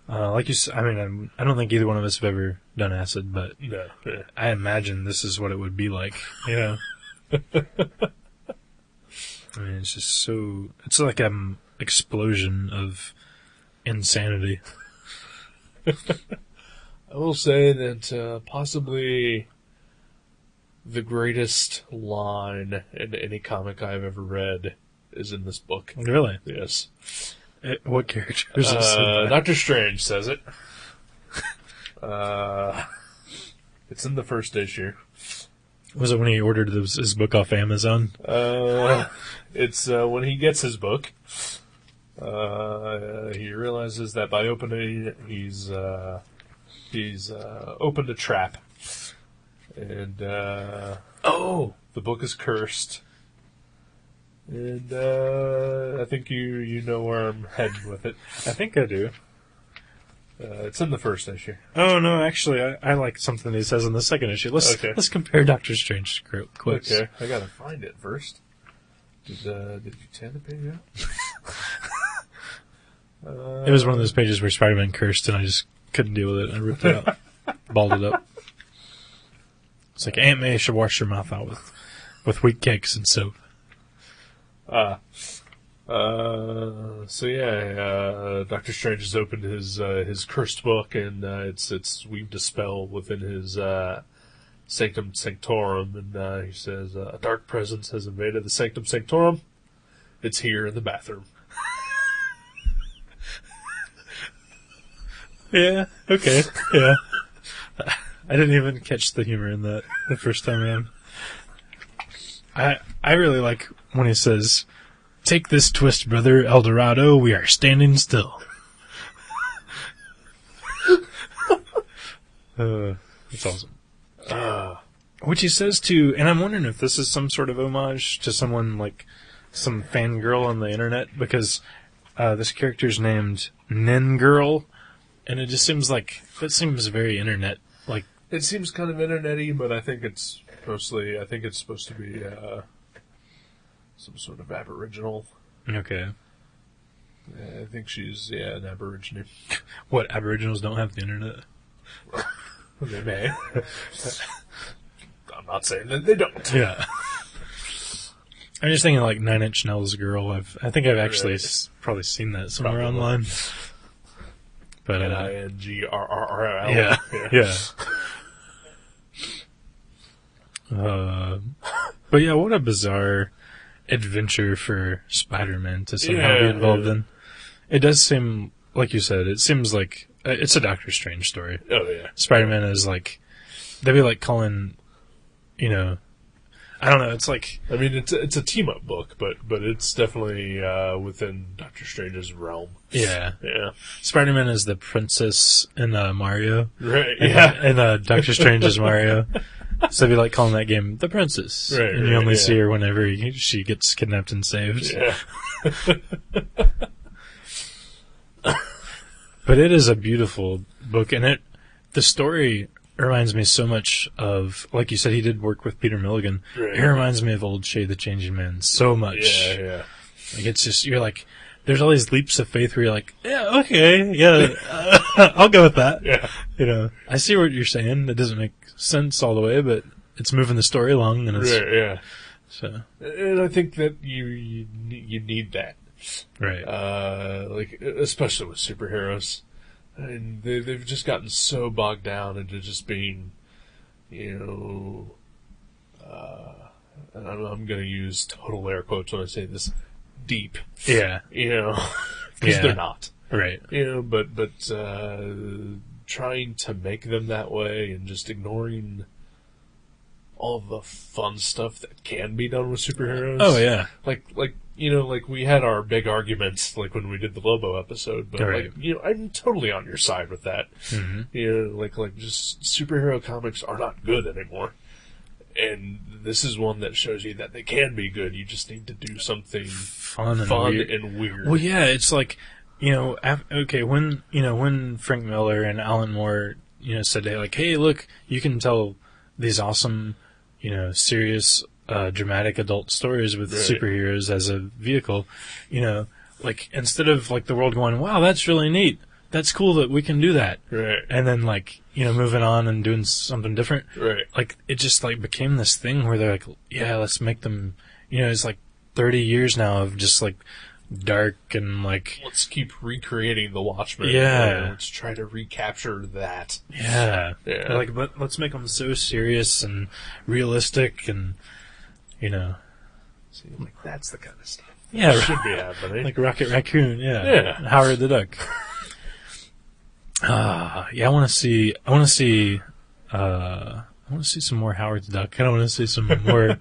Like you said, I mean, I don't think either one of us have ever done acid, but No, yeah. I imagine this is what it would be like. Yeah. I mean, it's just so. It's like an explosion of insanity. I will say that possibly the greatest line in any comic I've ever read is in this book. Really? Yes. What characters? is it? Doctor Strange says it. It's in the first issue. Was it when he ordered his book off Amazon? It's when he gets his book. He realizes that by opening it, he's opened a trap, and the book is cursed. And I think you know where I'm heading with it. I think I do. It's in the first issue. Oh no, actually, I like something he says in the second issue. Let's compare Doctor Strange quotes. Okay, I gotta find it first. Did you tear the page out? It was one of those pages where Spider-Man cursed, and I just couldn't deal with it. I ripped it out, balled it up. It's like Aunt May should wash her mouth out with wheat cakes and soap. So yeah, Doctor Strange has opened his cursed book, and it's weaved a spell within his Sanctum Sanctorum, and he says a dark presence has invaded the Sanctum Sanctorum. It's here in the bathroom. Yeah. Okay. Yeah. I didn't even catch the humor in that the first time around. I really like when he says, "Take this twist, brother, El Dorado. We are standing still." That's awesome. Which he says to, and I'm wondering if this is some sort of homage to someone like some fangirl on the internet, because this character's named Nen Girl, and it just seems like that seems very internet like. It seems kind of internet-y, but I think it's supposed to be some sort of Aboriginal. Okay. I think she's an Aborigine. What, Aboriginals don't have the internet? They may. I'm not saying that they don't. Yeah. I'm just thinking like Nine Inch Nails girl. I think I've actually Right. probably seen that somewhere Probably. online. But NINGRRL. yeah, yeah. But yeah, what a bizarre adventure for Spider-Man to somehow be Yeah, involved yeah. in. It does seem, like you said, it seems like it's a Doctor Strange story. Oh yeah. Spider-Man is like, they'd be like calling, I don't know, it's like, I mean, it's a team up book, but it's definitely within Doctor Strange's realm. yeah. Yeah. Spider-Man is the princess in Mario. Right. And, Yeah. and Doctor Strange is Mario. So it'd be like calling that game The Princess. Right, and you right, only yeah. see her whenever she gets kidnapped and saved. Yeah. But it is a beautiful book, and the story reminds me so much of, like you said, he did work with Peter Milligan. Right. It reminds me of Old Shade the Changing Man so much. Yeah. Like it's just, you're like, there's all these leaps of faith where you're like, yeah, okay, yeah, I'll go with that. Yeah. I see what you're saying. It doesn't make sense all the way, but it's moving the story along, and it's Right. Yeah. So, And I think that you need that. right. Like, especially with superheroes. And they've just gotten so bogged down into just being, and I'm going to use total air quotes when I say this, deep. Yeah. Because they're not. Right. But trying to make them that way and just ignoring all the fun stuff that can be done with superheroes. Oh, yeah. Like we had our big arguments, like when we did the Lobo episode, but Right. I'm totally on your side with that. Mm-hmm. Like just superhero comics are not good anymore. And this is one that shows you that they can be good. You just need to do something Fun and weird. Well, yeah, it's like, when Frank Miller and Alan Moore, said, hey, look, you can tell these awesome, serious, dramatic adult stories with Right. superheroes as a vehicle, like, instead of, like, the world going, wow, that's really neat. That's cool that we can do that. Right. And then, like, moving on and doing something different. Right. Like, it just, like, became this thing where they're like, yeah, let's make them, it's like 30 years now of just, like, dark and, like... Let's keep recreating the Watchmen. Yeah. Let's try to recapture that. Yeah. Yeah. They're like, but let's make them so serious and realistic and, See, like, that's the kind of stuff Yeah, that should be happening. like Rocket Raccoon, yeah. Yeah. And Howard the Duck. Yeah, I want to see some more Howard the Duck. I want to see some more,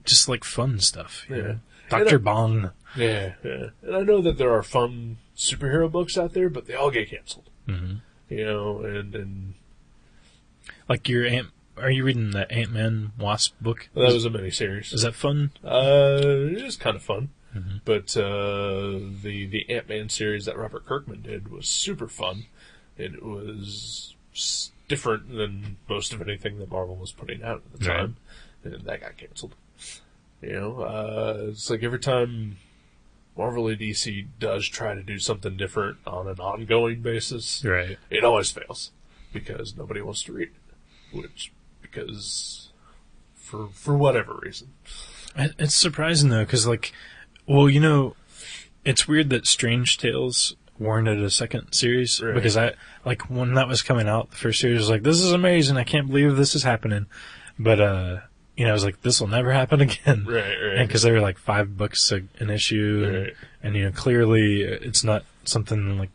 just like fun stuff. Yeah. Dr. Bong. Yeah. And I know that there are fun superhero books out there, but they all get canceled. Mm-hmm. And Like are you reading the Ant-Man Wasp book? that was a miniseries. Is that fun? It is kind of fun. Mm-hmm. But the Ant-Man series that Robert Kirkman did was super fun. It was different than most of anything that Marvel was putting out at the time. Right. And that got canceled. It's like every time Marvel or DC does try to do something different on an ongoing basis, Right. it always fails. Because nobody wants to read it. Because for whatever reason. It's surprising though, because it's weird that Strange Tales warranted a second series, Right. because when that was coming out, the first series was like, this is amazing, I can't believe this is happening. But, I was like, this will never happen again. Right. And because they were like $5 an issue, Right. and clearly it's not something like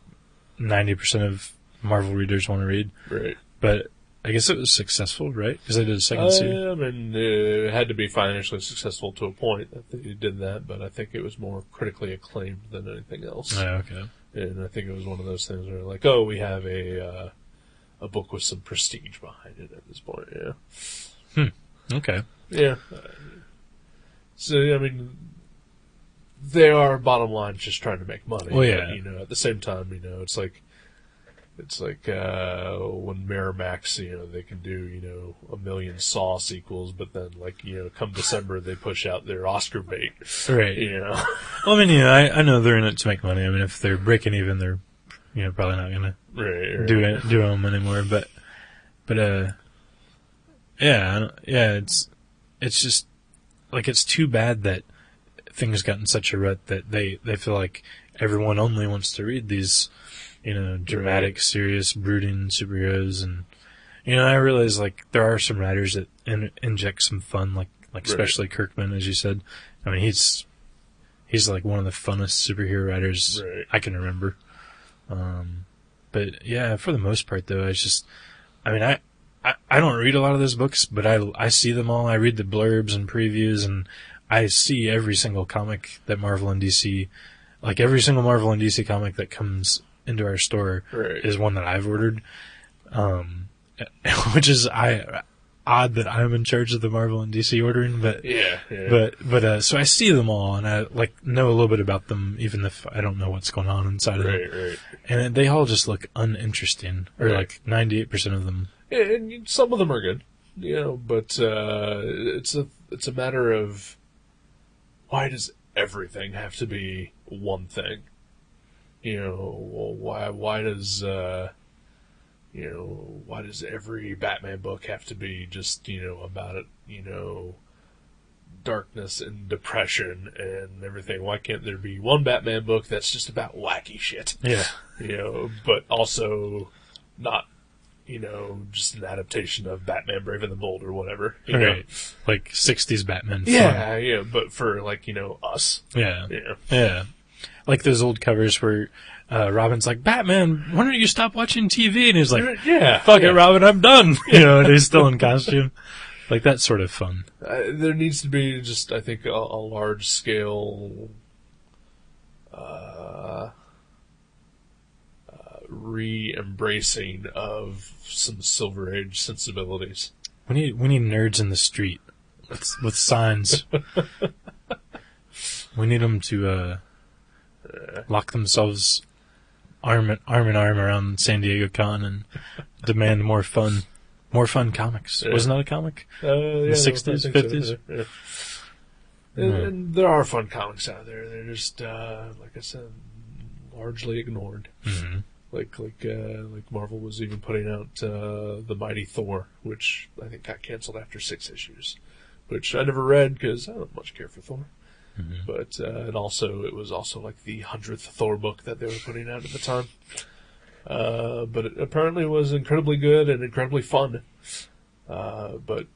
90% of Marvel readers want to read. Right. But I guess it was successful, right? Because they did a second series. I mean, it had to be financially successful to a point that they did that, but I think it was more critically acclaimed than anything else. Oh, okay. And I think it was one of those things where, like, oh, we have a book with some prestige behind it at this point. Yeah. Okay. Yeah. So I mean, they are bottom line just trying to make money. Well, yeah. But, at the same time, it's like when Miramax, they can do, 1 million Saw sequels, but then come December they push out their Oscar bait. Right. Well, I mean, I know they're in it to make money. I mean, if they're breaking even, they're, probably not gonna Right. do them anymore. But yeah, it's just like, it's too bad that things got in such a rut that they feel like everyone only wants to read these, dramatic, Right. serious, brooding superheroes. And, I realize, like, there are some writers that inject some fun, like Right. especially Kirkman, as you said. I mean, he's like one of the funnest superhero writers Right. I can remember. But yeah, for the most part though, I don't read a lot of those books, but I see them all. I read the blurbs and previews, and I see every single comic that Marvel and DC, like every single Marvel and DC comic that comes into our store Right. is one that I've ordered. Which is odd that I'm in charge of the Marvel and DC ordering, but Yeah. but so I see them all, and I know a little bit about them, even if I don't know what's going on inside of them. Right. And they all just look uninteresting, or Right. like 98% of them. Yeah, and some of them are good, but it's a matter of, why does everything have to be one thing? Why does why does every Batman book have to be just about it, darkness and depression and everything. Why can't there be one Batman book that's just about wacky shit? Yeah. But also not, just an adaptation of Batman Brave and the Bold or whatever. You know? Right. Like 60s Batman fun. Yeah, but for, us. Yeah. Yeah. Yeah. Like those old covers where Robin's like, Batman, why don't you stop watching TV? And he's like, Yeah. fuck it, Robin, I'm done. And he's still in costume. Like, that sort of fun. There needs to be just, I think, a large-scale re-embracing of some Silver Age sensibilities. We need nerds in the street with signs. We need them to lock themselves arm in arm around San Diego Con and demand more fun comics. Yeah. Wasn't that a comic? The 60s, 50s? So, yeah. And there are fun comics out there. They're just, like I said, largely ignored. Mm-hmm. Like Marvel was even putting out the Mighty Thor, which I think got canceled after 6 issues, which I never read because I don't much care for Thor. Mm-hmm. But it was also like the 100th Thor book that they were putting out at the time. But it apparently was incredibly good and incredibly fun. But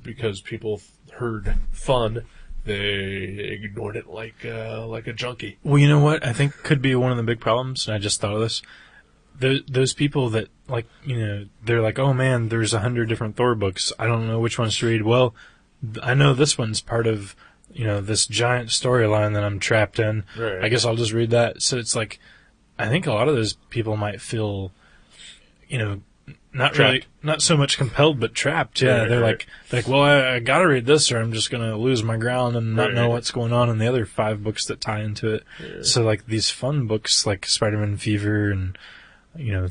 because people heard fun, they ignored it like a junkie. Well, you know what? I think could be one of the big problems, and I just thought of this. Those people that, they're like, oh man, there's 100 different Thor books. I don't know which ones to read. Well, I know this one's part of, this giant storyline that I'm trapped in. Right. I guess I'll just read that. So it's like, I think a lot of those people might feel, not Trapped. really, not so much compelled, but trapped. Yeah, Right, they're right. like, well, I gotta read this, or I'm just gonna lose my ground and not Right. know what's going on in the other 5 books that tie into it. Yeah. So, like, these fun books, like Spider-Man Fever and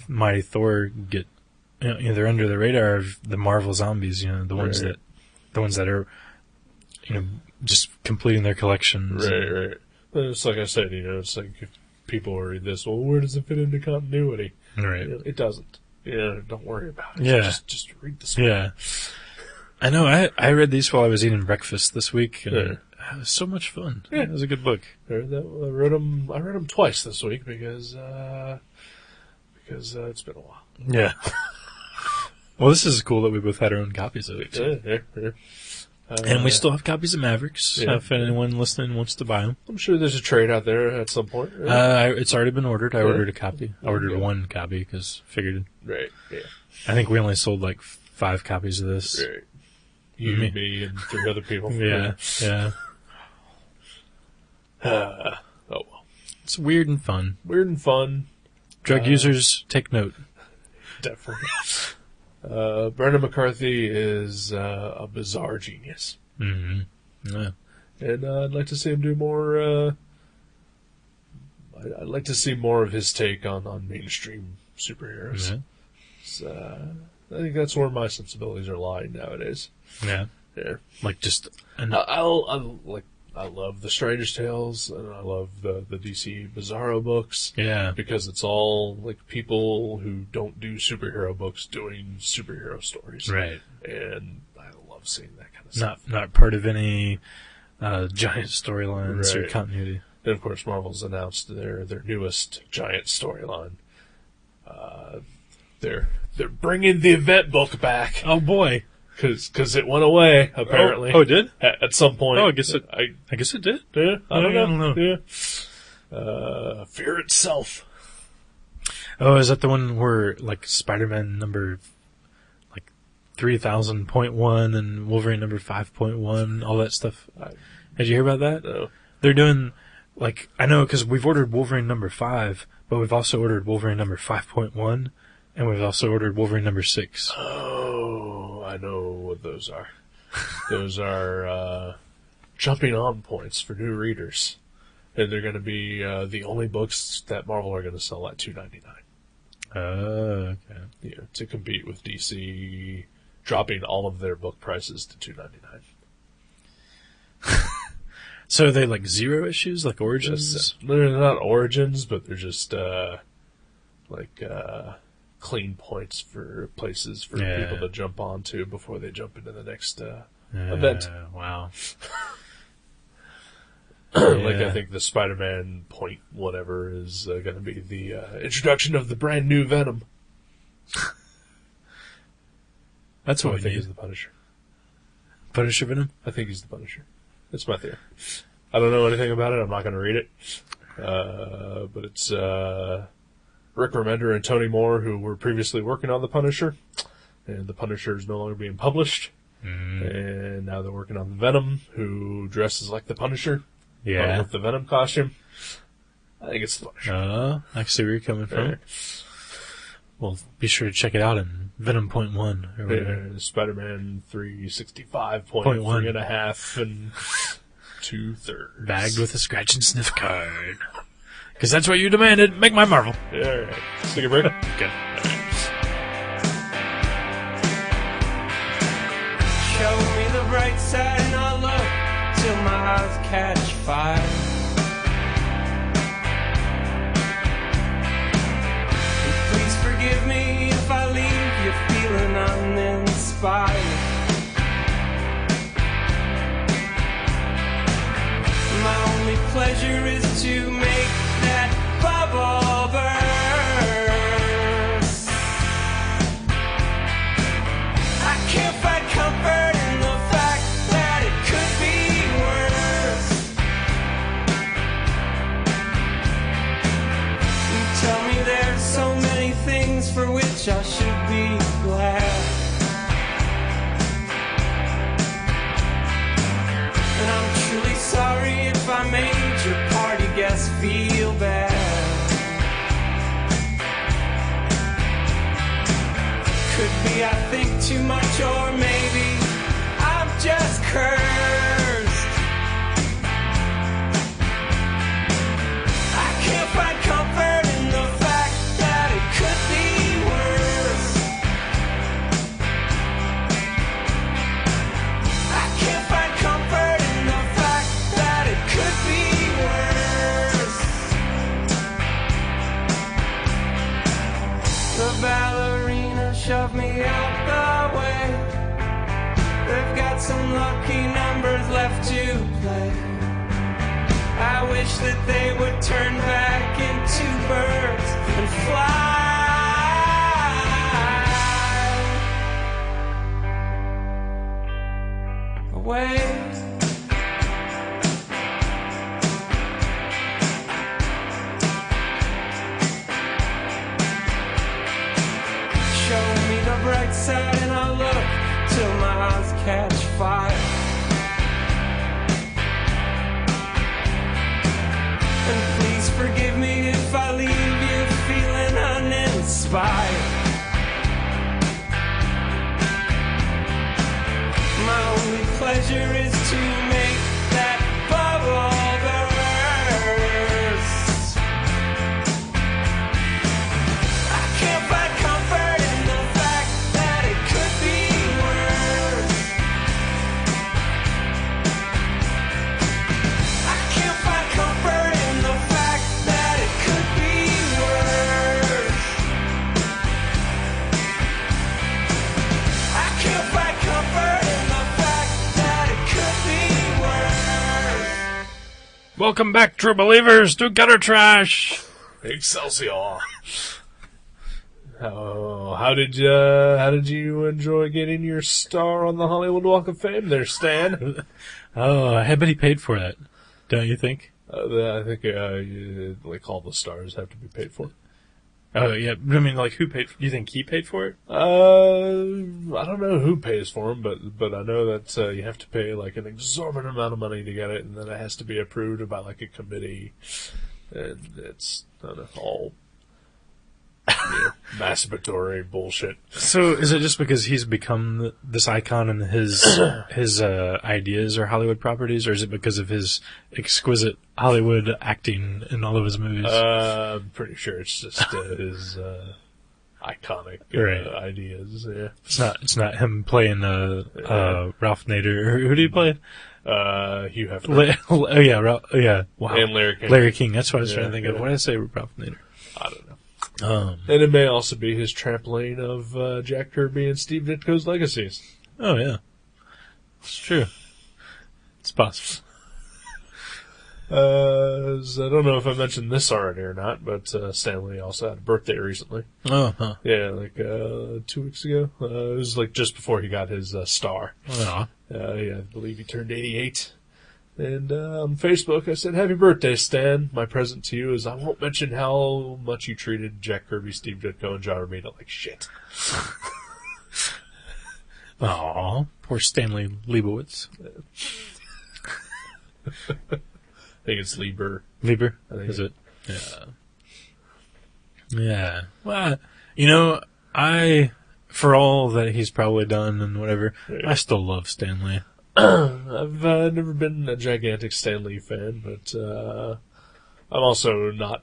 Mighty Thor, get they're under the radar of the Marvel zombies. The ones Right. that are just completing their collections. Right. But it's like I said, it's like if people read this, well, where does it fit into continuity? Right. It doesn't. Don't worry about it. Yeah. Just read this. Yeah. I know. I read these while I was eating breakfast this week, and Yeah. it was so much fun. Yeah. It was a good book. I read them twice this week because it's been a while. Yeah. Well, this is cool that we both had our own copies of it, too. Yeah. And we still have copies of Mavericks, Yeah. if anyone listening wants to buy them. I'm sure there's a trade out there at some point. Right? It's already been ordered. I Yeah. ordered a copy. I ordered Yeah. one copy because figured. Right. Yeah. I think we only sold like 5 copies of this. Right. You, Me. me, and 3 other people. Yeah. Oh well. It's weird and fun. Weird and fun. Drug users, take note. Definitely. Brandon McCarthy is a bizarre genius. Mm-hmm. Yeah. And I'd like to see him do more. I'd like to see more of his take on mainstream superheroes. Yeah. So, I think that's where my sensibilities are lying nowadays. Yeah. Yeah. Like just I love the Strange Tales and I love the DC Bizarro books. yeah. Because it's all like people who don't do superhero books doing superhero stories. Right. And I love seeing that kind of stuff. Not part of any giant storylines or Right. continuity. And of course, Marvel's announced their newest giant storyline. They're bringing the event book back Oh boy. because it went away apparently. Oh, it did? At some point. Oh, I guess it did. Yeah, I don't know. know. Yeah. Fear itself. Oh, is that the one where like Spider-Man number like 3000.1 and Wolverine number 5.1, all that stuff? Did you hear about that? No. They're doing like, I know because we've ordered Wolverine number 5, but we've also ordered Wolverine number 5.1, and we've also ordered Wolverine number 6. Oh, I know what those are. Those are jumping on points for new readers. And they're going to be the only books that Marvel are going to sell at $2.99. Okay. Yeah, to compete with DC dropping all of their book prices to $2.99. So are they like 0 issues, like Origins? They're not Origins, but they're just clean points for places for Yeah. people to jump onto before they jump into the next event. Wow. Like, I think the Spider-Man point whatever is going to be the introduction of the brand new Venom. That's what I we think need. is the Punisher. Punisher Venom? I think he's the Punisher. That's my theory. I don't know anything about it. I'm not going to read it. But it's Rick Remender and Tony Moore, who were previously working on the Punisher. And the Punisher is no longer being published. And now they're working on the Venom, who dresses like the Punisher. Yeah. With the Venom costume. I think it's the Punisher. I see where you're coming from. Right. Well, be sure to check it out in Venom Point 1 or whatever. Spider-Man 365.3 Point one. and a half and 2/3. Bagged with a scratch and sniff card. Because that's what you demanded. Make my Marvel. Yeah, all right. Let's take a break. Okay. Show me the bright side and I'll look till my eyes catch fire. And please forgive me if I leave you feeling uninspired. My only pleasure is to make that bubble burst. I can't find comfort in the fact that it could be worse. You tell me there's so many things for which I should be glad. And I'm truly sorry if I made your party guests feel bad. Could be I think too much, or maybe I'm just cursed. I can't find comfort in the fact that it could be worse. I can't find comfort in the fact that it could be worse. The ballerina shoved me out the way. They've got some lucky numbers left to play. I wish that they would turn back into birds and fly away. Show me the bright side and I'll look till my eyes catch fire. And please forgive me if I leave you feeling uninspired. My only pleasure is to make that bubble burst. I can't find comfort in the fact that it could be worse. I can't find comfort in the fact that it could be worse. I can't find comfort in the fact that it could be worse. Welcome back, true believers, to Gutter Trash. Excelsior. How did you enjoy getting your star on the Hollywood Walk of Fame there, Stan? Oh, I bet he paid for that. Don't you think? I think like all the stars have to be paid for. Oh, yeah. I mean, like, who paid for it? Do you think he paid for it? I don't know who pays for them, but I know that you have to pay like an exorbitant amount of money to get it, and then it has to be approved by like a committee, and it's I don't know, all masturbatory bullshit. So, is it just because he's become this icon and his ideas are Hollywood properties, or is it because of his exquisite Hollywood acting in all of his movies? I'm pretty sure it's just his iconic Right. ideas. Yeah, It's not him playing Ralph Nader. Who did he play? Hugh Hefner Oh yeah, yeah. Wow. and Larry King. Larry King. That's what I was Yeah, trying to think of. yeah. What did I say? Ralph Nader. I don't know. And it may also be his trampoline of Jack Kirby and Steve Ditko's legacies. Oh yeah. It's true. It's possible. I don't know if I mentioned this already or not, but Stan Lee also had a birthday recently. Oh, huh. Yeah, like 2 weeks ago. It was like just before he got his star. Oh. Yeah, I believe he turned 88. And on Facebook, I said, "Happy birthday, Stan. My present to you is I won't mention how much you treated Jack Kirby, Steve Ditko, and John Romita like shit." Aw, poor Stanley Leibowitz. I think it's Lieber. Lieber, I think is it? Yeah. Yeah. Well, you know, for all that he's probably done and whatever, Yeah. I still love Stanley. I've never been a gigantic Stan Lee fan, but I'm also not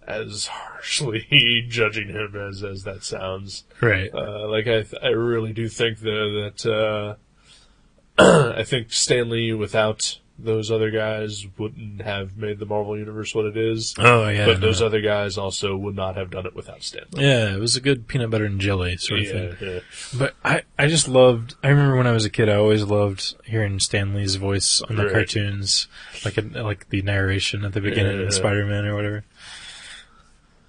as harshly judging him as that sounds. Right. Like I really do think that I think Stan Lee without those other guys wouldn't have made the Marvel Universe what it is. Oh, yeah. But those other guys also would not have done it without Stan Lee. Yeah, it was a good peanut butter and jelly sort of thing. Yeah. But I just loved, I remember when I was a kid, I always loved hearing Stan Lee's voice on the Right. cartoons, like the narration at the beginning Yeah. of Spider-Man or whatever.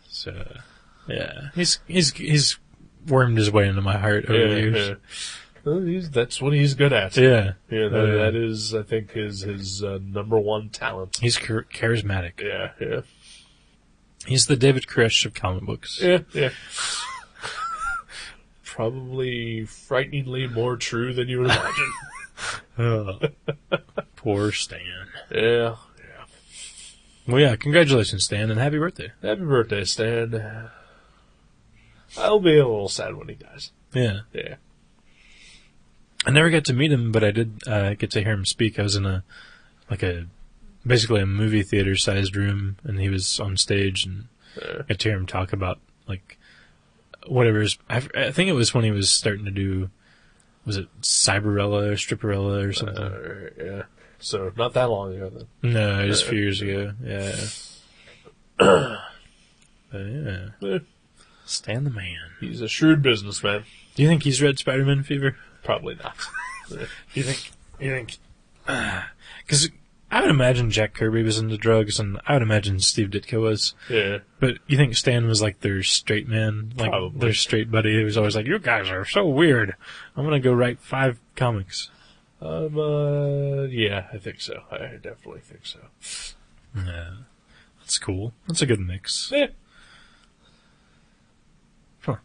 So, yeah. He's wormed his way into my heart over the years. Yeah. Well, that's what he's good at. Yeah. Yeah, that is, I think, his number one talent. He's charismatic. Yeah. He's the David Koresh of comic books. Yeah. Probably frighteningly more true than you would imagine. Oh, poor Stan. Yeah. Well, yeah, congratulations, Stan, and happy birthday. Happy birthday, Stan. I'll be a little sad when he dies. Yeah. Yeah. I never got to meet him, but I did get to hear him speak. I was in basically a movie theater sized room, and he was on stage, and I got to hear him talk about whatever. I think it was when he was starting to do, was it Cyberella or Stripperella or something? Yeah. So not that long ago then. No, just a few years ago. Yeah. But yeah, Stan the man. He's a shrewd businessman. Do you think he's read Spider-Man Fever? Probably not. You think? Because I would imagine Jack Kirby was into drugs, and I would imagine Steve Ditko was. Yeah. But you think Stan was like their straight man? Like Probably. their straight buddy who was always like, "You guys are so weird. I'm going to go write 5 comics." Yeah, I think so. I definitely think so. Yeah. That's cool. That's a good mix. Yeah. Huh.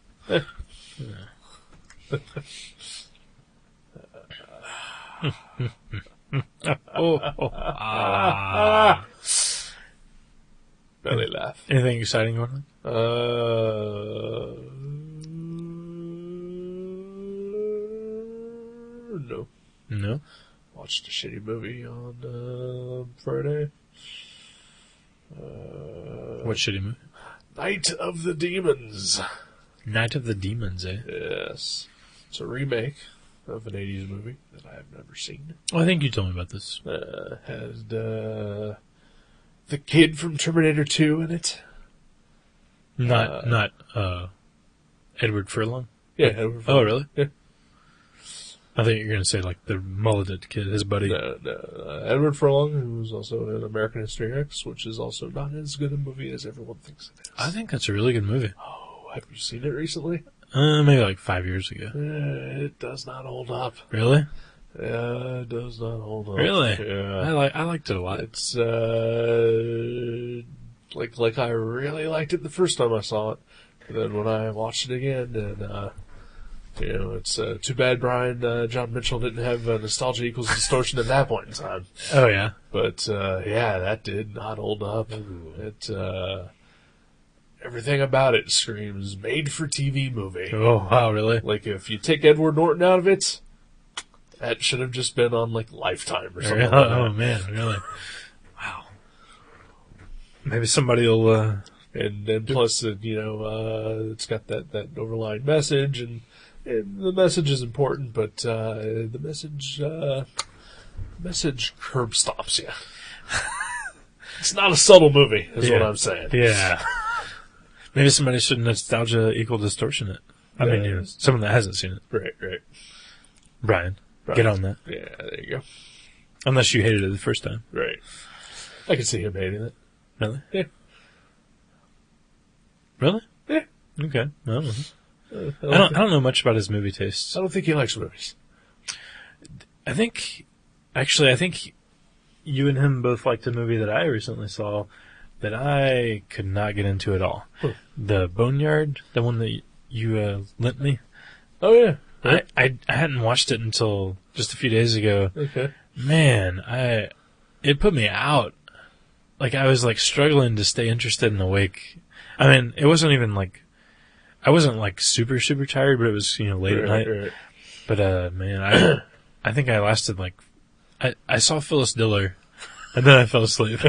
Belly laugh. Anything exciting going on? No. No? Watched a shitty movie on Friday. What shitty movie? Night of the Demons. Night of the Demons, eh? Yes. It's a remake of an 80s movie that I have never seen. Oh, I think you told me about this. Had the kid from Terminator 2 in it. Not Edward Furlong? Yeah. Edward Oh, really? Yeah. I thought you were going to say, like, the mulleted kid, his buddy. No. Edward Furlong, who was also in American History X, which is also not as good a movie as everyone thinks it is. I think that's a really good movie. Oh, have you seen it recently? Maybe like 5 years ago. It does not hold up. Really? Yeah, it does not hold up. Really? Yeah. I liked it a lot. It's, like I really liked it the first time I saw it. But then when I watched it again, and, it's too bad John Mitchell didn't have nostalgia equals distortion at that point in time. Oh, yeah? But, yeah, that did not hold up. It, everything about it screams made-for-TV movie. Oh, wow, really? Like, if you take Edward Norton out of it, that should have just been on, like, Lifetime or something like that. Oh, man, really? Wow. Maybe somebody will, And then plus, it's got that overlying message, and the message is important, but the message curb stops you. It's not a subtle movie, is what I'm saying. Yeah. Maybe somebody should nostalgia equal distortion it. I mean, someone that hasn't seen it. Right. Brian, Brian. get on that. Yeah, there you go. Unless you hated it the first time. Right. I can see him hating it. Really? Yeah. Really? Yeah. Okay. I don't know. I don't know much about his movie tastes. I don't think he likes movies. I think you and him both liked a movie that I recently saw that I could not get into at all. Huh. The Boneyard, the one that you lent me. Oh, yeah. I hadn't watched it until just a few days ago. Okay. Man, it put me out. Like, I was like struggling to stay interested and awake. I mean, it wasn't even like, I wasn't like super, super tired, but it was, late at night. Right. But, man, I think I lasted like, I saw Phyllis Diller and then I fell asleep.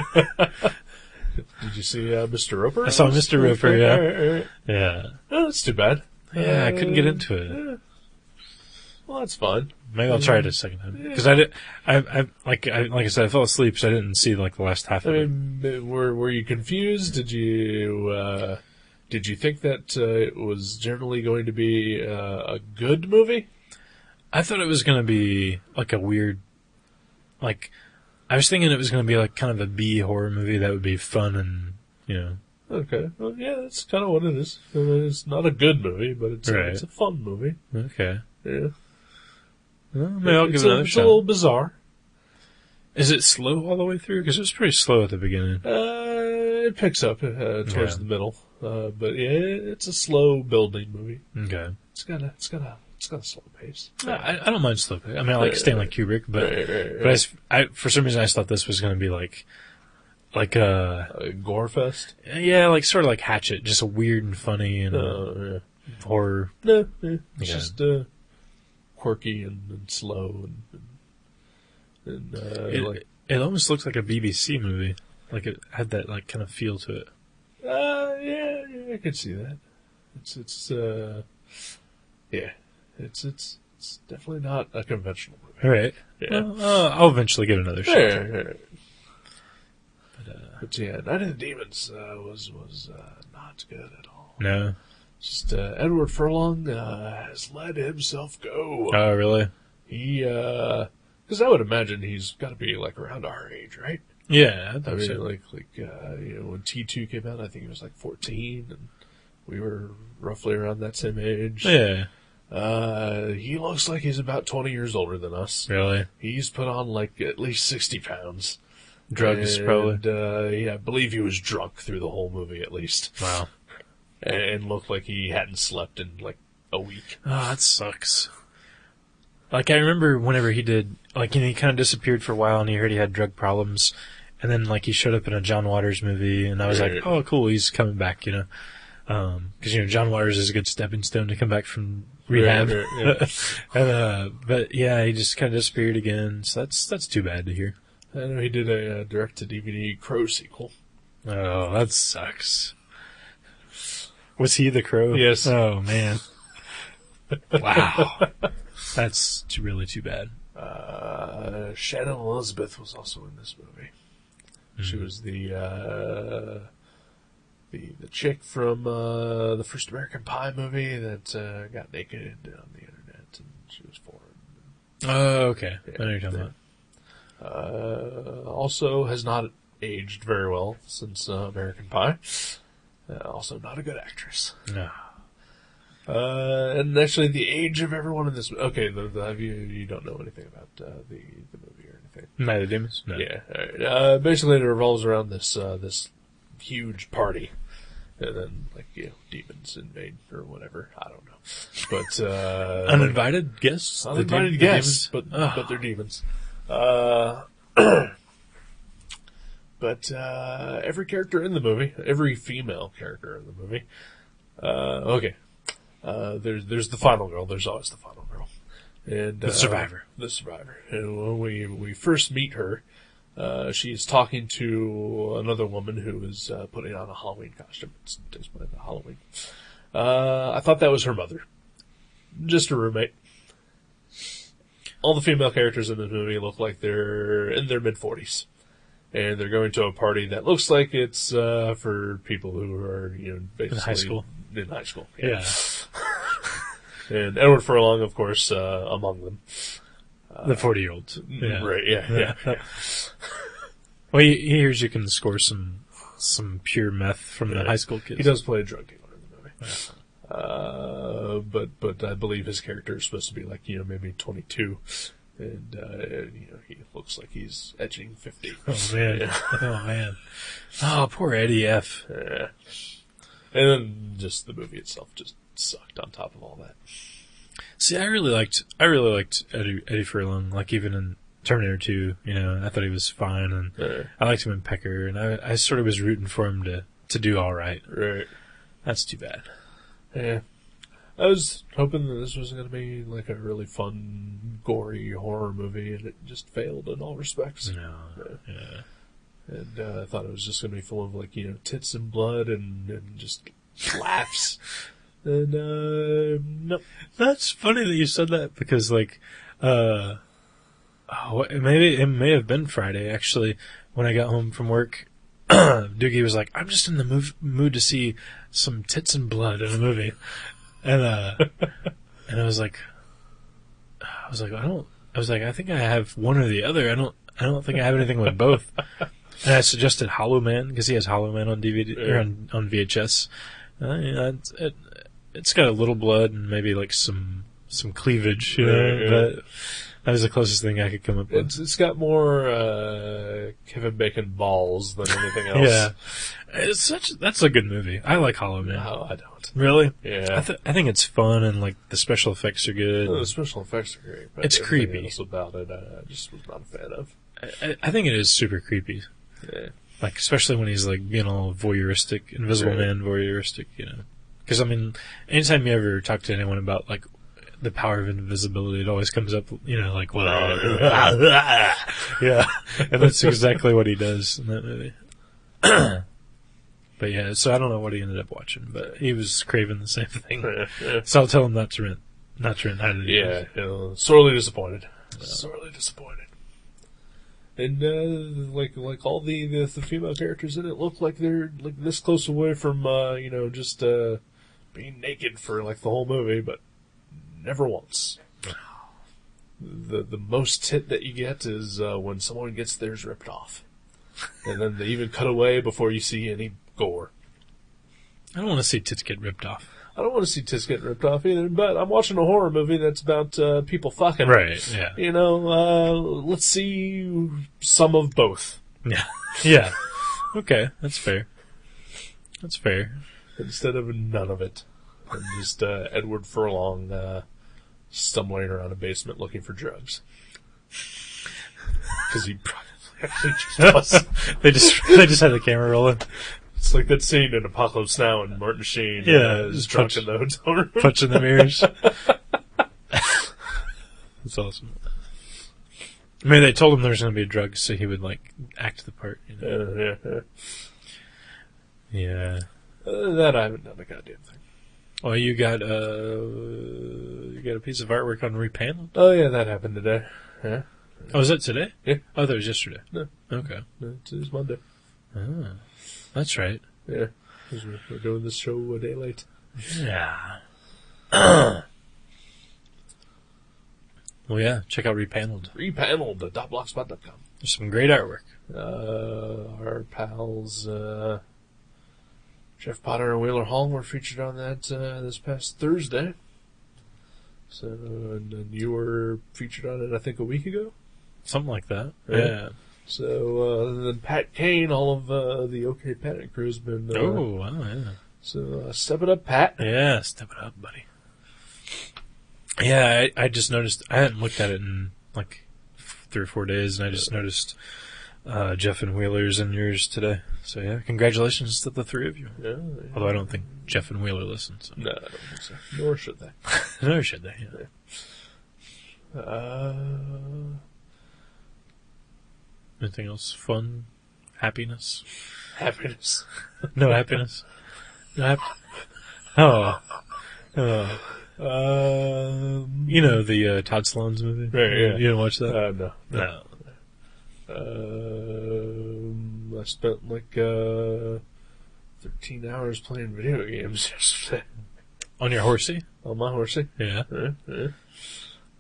Did you see Mr. Roper? I saw Mr. Roper, yeah. Right. Yeah. Oh, that's too bad. Yeah, I couldn't get into it. Yeah. Well, that's fine. Maybe I'll try it a second time. Because like I said, I fell asleep, so I didn't see like the last half of I it. mean, were you confused? Did you think that it was generally going to be a good movie? I thought it was going to be like a weird, like, I was thinking it was going to be like kind of a B horror movie that would be fun and, Okay. Well, yeah, that's kind of what it is. It's not a good movie, but it's a fun movie. Okay. Yeah. Well, maybe I'll give it another It's shot. a little bizarre. Is it slow all the way through? Because it was pretty slow at the beginning. It picks up towards the middle, but yeah, it's a slow building movie. Okay. It's got a slow pace. I don't mind slow pace. I mean, I like Stanley Kubrick, but Right. but I for some reason I just thought this was going to be like Gore fest. yeah, like sort of like Hatchet, just weird and funny and Yeah. horror. No, it's Yeah. just quirky and slow and It almost looks like a BBC movie. Like it had that like kind of feel to it. yeah, I could see that. It's definitely not a conventional movie. All right. Yeah. Well, I'll eventually give it another shot. Yeah. But yeah, Night of the Demons was not good at all. No. Just Edward Furlong has let himself go. Oh, really? He because I would imagine he's got to be like around our age, right? Yeah, I I thought mean, so. like when T2 came out, I think he was like 14, and we were roughly around that same age. Yeah. He looks like he's about 20 years older than us. Really? He's put on like at least 60 pounds. Drugs, And, probably. yeah, I believe he was drunk through the whole movie at least. Wow. And looked like he hadn't slept in like a week. Oh, that sucks. Like, I remember whenever he did, like, he kind of disappeared for a while and he heard he had drug problems. And then, like, he showed up in a John Waters movie and I was like, Right. oh, cool, he's coming back, Because, John Waters is a good stepping stone to come back from rehab. Right, And, but yeah, he just kind of disappeared again. So that's too bad to hear. I know he did a direct-to-DVD Crow sequel. Oh, that sucks. Was he the Crow? Yes. Oh, man. Wow. That's really too bad. Shannon Elizabeth was also in this movie. She was the chick from the first American Pie movie that got naked on the internet, and she was foreign. Oh, okay. I know what you're talking Yeah. about. Also has not aged very well since American Pie. Also not a good actress. No. And actually, the age of everyone in this. Okay, you don't know anything about the movie or anything. Night of the Demons? No. Yeah. All right. Basically, it revolves around this huge party, and then demons invade or whatever. I don't know, but Uninvited guests? uninvited guests, but they're demons. But every character in the movie, every female character in the movie, okay. There's the final girl. There's always the final girl, and The survivor. The survivor. And when we first meet her, she's talking to another woman who is putting on a Halloween costume. It takes place at Halloween. I thought that was her mother, just a roommate. All the female characters in this movie look like they're in their mid-40s. And they're going to a party that looks like it's for people who are, basically... high school. In high school, Yeah. And Edward Furlong, of course, among them. The 40-year-olds. Yeah. Right, yeah. Well, he hears you can score some pure meth from the high school kids. He does play a drug dealer in the movie. But I believe his character is supposed to be like, maybe 22. And, he looks like he's edging 50. Oh, man. Yeah. Oh, man. Oh, poor Eddie F. Yeah. And then just the movie itself just sucked on top of all that. See, I really liked Eddie Furlong, like even in Terminator 2, I thought he was fine, and I liked him in Pecker, and I sort of was rooting for him to do all right. Right. That's too bad. Yeah. I was hoping that this was going to be like a really fun, gory horror movie, and it just failed in all respects. No. Yeah. And I thought it was just going to be full of like, tits and blood and just laughs. And, nope. That's funny that you said that, because like, it may have been Friday, actually, when I got home from work. Doogie was like, I'm just in the mood to see some tits and blood in a movie. And I was like, I think I have one or the other. I don't think I have anything with both. And I suggested Hollow Man, because he has Hollow Man on DVD, or on VHS. It's got a little blood and maybe like some cleavage, but that was the closest thing I could come up with. It's got more Kevin Bacon balls than anything else. Yeah. That's a good movie. I like Hollow Man. No, I don't. Really? Yeah. I think it's fun, and like the special effects are good. The special effects are great, but It's everything creepy. else about it, I just was not a fan of. I think it is super creepy. Yeah. Like, especially when he's like being all voyeuristic, Invisible Man voyeuristic, Because, anytime you ever talk to anyone about like the power of invisibility, it always comes up, like, well, yeah. And that's exactly what he does in that movie. But yeah, so I don't know what he ended up watching, but he was craving the same thing. So I'll tell him not to rent Night of the Demons. Yeah, sorely disappointed. Sorely disappointed. And like all the female characters in it look like they're like this close away from just being naked for like the whole movie, but never once. The most tit that you get is when someone gets theirs ripped off, and then they even cut away before you see any gore. I don't want to see tits get ripped off. I don't want to see tits getting ripped off either, but I'm watching a horror movie that's about people fucking. Right, yeah. Let's see some of both. Yeah. Yeah. Okay, that's fair. That's fair. Instead of none of it. And just Edward Furlong stumbling around a basement looking for drugs. Because he probably actually just was. They just had the camera rolling. It's like that scene in Apocalypse Now and Martin Sheen is just drunk in the hotel room. Punching the mirrors. That's awesome. I mean, they told him there was going to be drugs, so he would, like, act the part. Yeah. Yeah. Other than that, I haven't done a goddamn thing. Well, you got a piece of artwork on Repanel? Oh, yeah, that happened today. Yeah. Oh, was that today? Yeah. Oh, that was yesterday. No. Okay. It's Monday. Oh, that's right. Yeah. 'Cause we're doing this show a day late. Yeah. Well, yeah, check out Repaneled. Repaneled.blogspot.com. There's some great artwork. Our pals, Jeff Potter and Wheeler Hall were featured on that this past Thursday. So, and then you were featured on it, I think, a week ago. Something like that. Yeah. Yeah. So, then Pat Kane, all of the OK Panic crew's been. Oh, wow, yeah. So, step it up, Pat. Yeah, step it up, buddy. Yeah, I just noticed, I hadn't looked at it in like 3 or 4 days, and I just noticed Jeff and Wheeler's and yours today. So yeah, congratulations to the 3 of you. Yeah. Although I don't think Jeff and Wheeler listen. So. No, I don't think so. Nor should they. Nor should they. Yeah. Anything else? Fun? Happiness? Happiness. No happiness? No Oh. You know the Todd Sloan's movie? Right, yeah. You didn't watch that? No. No. I spent like 13 hours playing video games yesterday. On your horsey? On my horsey. Yeah.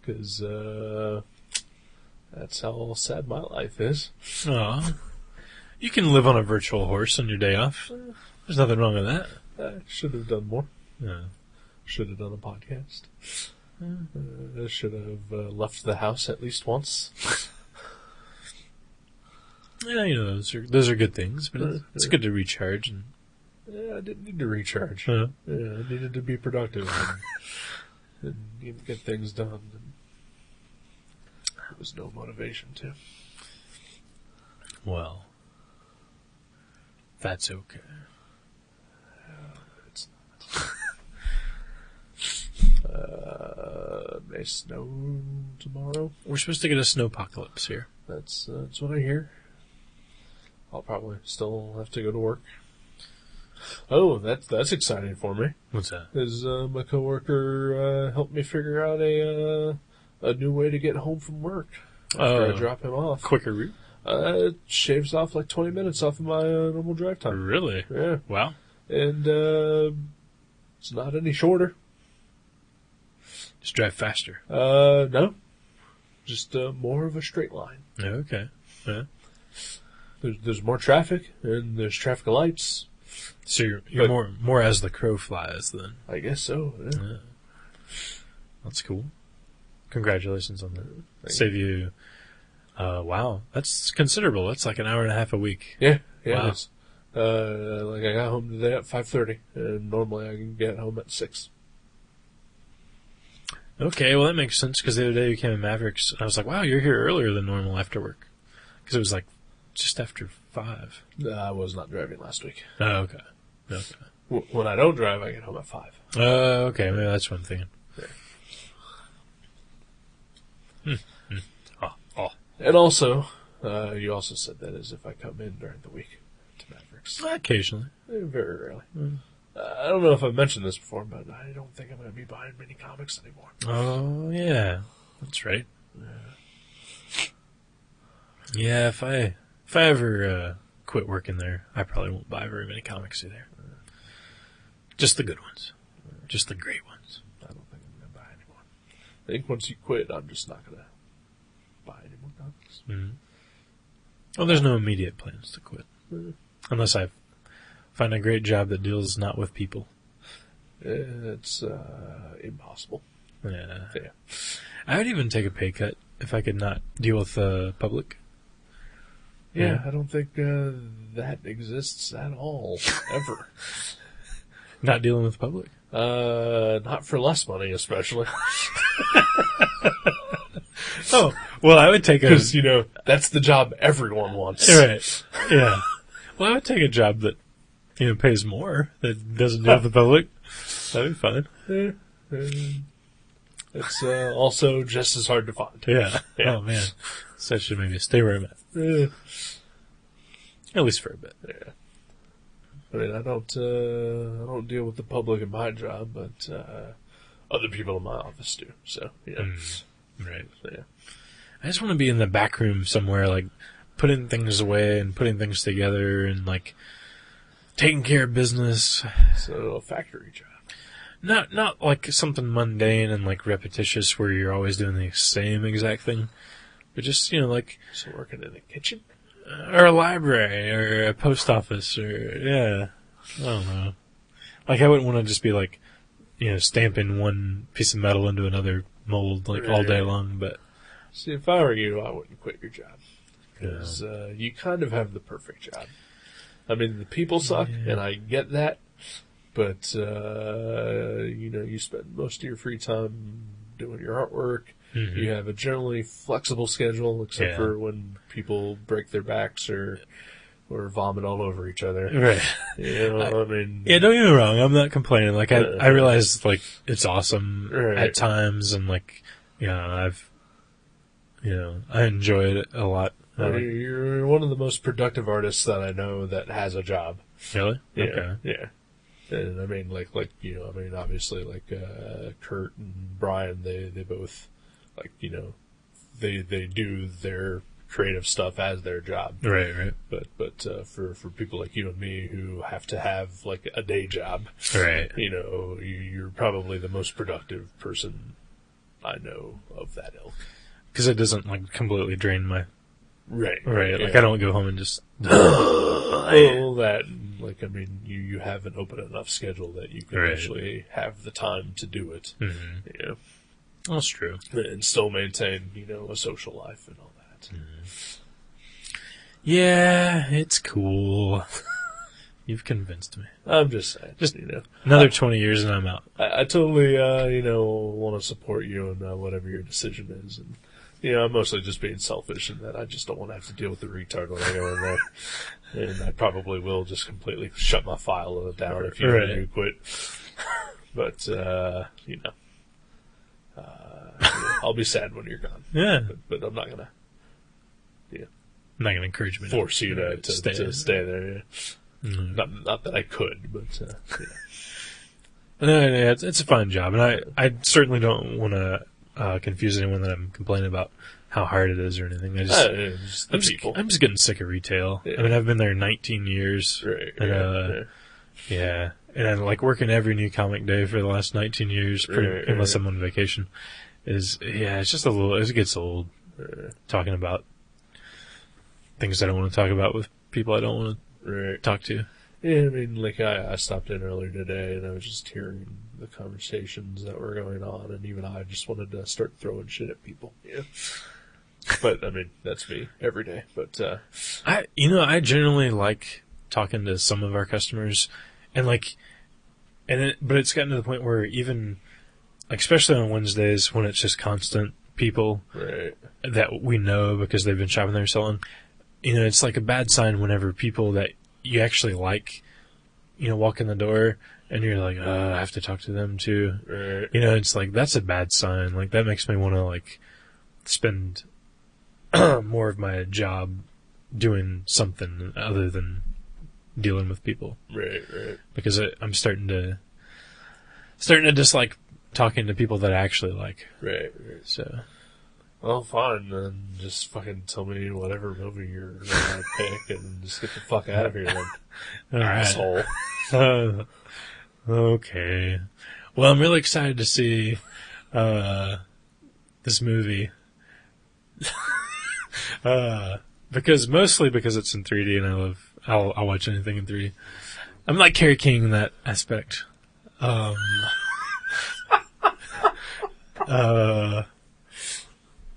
Because that's how sad my life is. Aw. You can live on a virtual horse on your day off. There's nothing wrong with that. I should have done more. Yeah. Should have done a podcast. I should have left the house at least once. Yeah, you know, those are good things, but it's good to recharge. And Yeah, I didn't need to recharge. Yeah. I needed to be productive and get things done. And there was no motivation to. Well, that's okay. It's not. May snow tomorrow. We're supposed to get a snowpocalypse here. That's what I hear. I'll probably still have to go to work. Oh, that's exciting for me. What's that? Is my coworker helped me figure out a new way to get home from work after I drop him off. Quicker route? It shaves off like 20 minutes off of my normal drive time. Really? Yeah, Wow. and it's not any shorter. Just drive faster. No, just more of a straight line. Okay. Yeah. There's more traffic and there's traffic lights. So you're But- more as the crow flies then. I guess so. Yeah. Yeah. That's cool. Congratulations on that. Thank Save you. Wow, that's considerable. That's like an hour and a half a week. Yeah. Wow. It is. Like I got home today at 5:30, and normally I can get home at 6. Okay, well that makes sense because the other day you came in Mavericks, and I was like, "Wow, you're here earlier than normal after work," because it was like just after 5. I was not driving last week. Oh, okay. Okay. When I don't drive, I get home at 5. Okay, maybe that's what I'm thinking. Oh. And also, you also said that as if I come in during the week to Mavericks. Occasionally. Very rarely. I don't know if I've mentioned this before, but I don't think I'm going to be buying many comics anymore. Oh, yeah. That's right. Yeah, if I ever quit working there, I probably won't buy very many comics either. Just the good ones. Just the great ones. I don't think I'm going to buy anymore. I think once you quit, I'm just not going to buy any more comics. Mm-hmm. Well, there's no immediate plans to quit. Unless I find a great job that deals not with people. It's impossible. Yeah. Yeah. I would even take a pay cut if I could not deal with the public. Yeah, I don't think that exists at all, ever. Not dealing with the public? Not for less money, especially. Oh, well, I would take a... Because, that's the job everyone wants. Right. Yeah. Well, I would take a job that, pays more, that doesn't deal with the public. That'd be fine. It's also just as hard to find. Yeah. Yeah. Oh, man. So I should maybe stay where I'm at. At least for a bit. Yeah. I mean, I don't deal with the public in my job, but other people in my office do. So, yeah. Right. So, yeah. I just want to be in the back room somewhere, like, putting things away and putting things together and, like, taking care of business. So, a factory job. Not like something mundane and, like, repetitious where you're always doing the same exact thing. But just, like... So, working in a kitchen? Or a library, or a post office, or, yeah. I don't know. Like, I wouldn't want to just be, like, stamping one piece of metal into another mold, like, all day long, but... See, if I were you, I wouldn't quit your job. Because you kind of have the perfect job. I mean, the people suck, and I get that. But, you spend most of your free time doing your artwork. Mm-hmm. You have a generally flexible schedule, except for when people break their backs or vomit all over each other. Right. I mean... Yeah, don't get me wrong. I'm not complaining. Like, I realize, like, it's awesome at times, and, like, I enjoy it a lot. You're one of the most productive artists that I know that has a job. Really? Yeah. Okay. Yeah. And I mean, obviously, like, Kurt and Brian, they both, like, they do their creative stuff as their job. Right. But for people like you and me who have to have like a day job, Right. You're probably the most productive person I know of that ilk. Because it doesn't like completely drain my. Right. Like I don't go home and just. Well, that, like, I mean, you have an open enough schedule that you can Right. actually have the time to do it. Mm-hmm. That's true. And still maintain, a social life and all that. Yeah, it's cool. You've convinced me. I'm just saying. Another 20 years and I'm out. I totally, want to support you in whatever your decision is. And, I'm mostly just being selfish in that I just don't want to have to deal with the retard when I go in there. And I probably will just completely shut my file down if you Right. do quit. But, I'll be sad when you're gone. Yeah. But I'm not going to I'm not going to encourage me force you to stay there. Yeah. Mm. Not that I could, but, No, it's a fine job. And I certainly don't want to confuse anyone that I'm complaining about how hard it is or anything. I'm just getting sick of retail. Yeah. I mean, I've been there 19 years. Right. And, yeah. And I'm like working every new comic day for the last 19 years, unless I'm on vacation. It's just it gets old talking about things I don't want to talk about with people I don't want to talk to. Yeah, I mean, like, I stopped in earlier today, and I was just hearing the conversations that were going on, and even I just wanted to start throwing shit at people. Yeah. But, I mean, that's me every day. But, I generally like talking to some of our customers, but it's gotten to the point where even, like, especially on Wednesdays when it's just constant people that we know because they've been shopping there selling, it's like a bad sign whenever people that you actually like, walk in the door and you're like, I have to talk to them too. Right. It's like, that's a bad sign. Like, that makes me want to, like, spend more of my job doing something other than dealing with people. Right. Because I'm starting to dislike talking to people that I actually like. Right. So. Well, fine, then just fucking tell me whatever movie you're gonna pick and just get the fuck out of here then. All right. Asshole. Okay. Well, I'm really excited to see this movie. Mostly because it's in 3D and I'll watch anything in 3D. I'm like Carrie King in that aspect.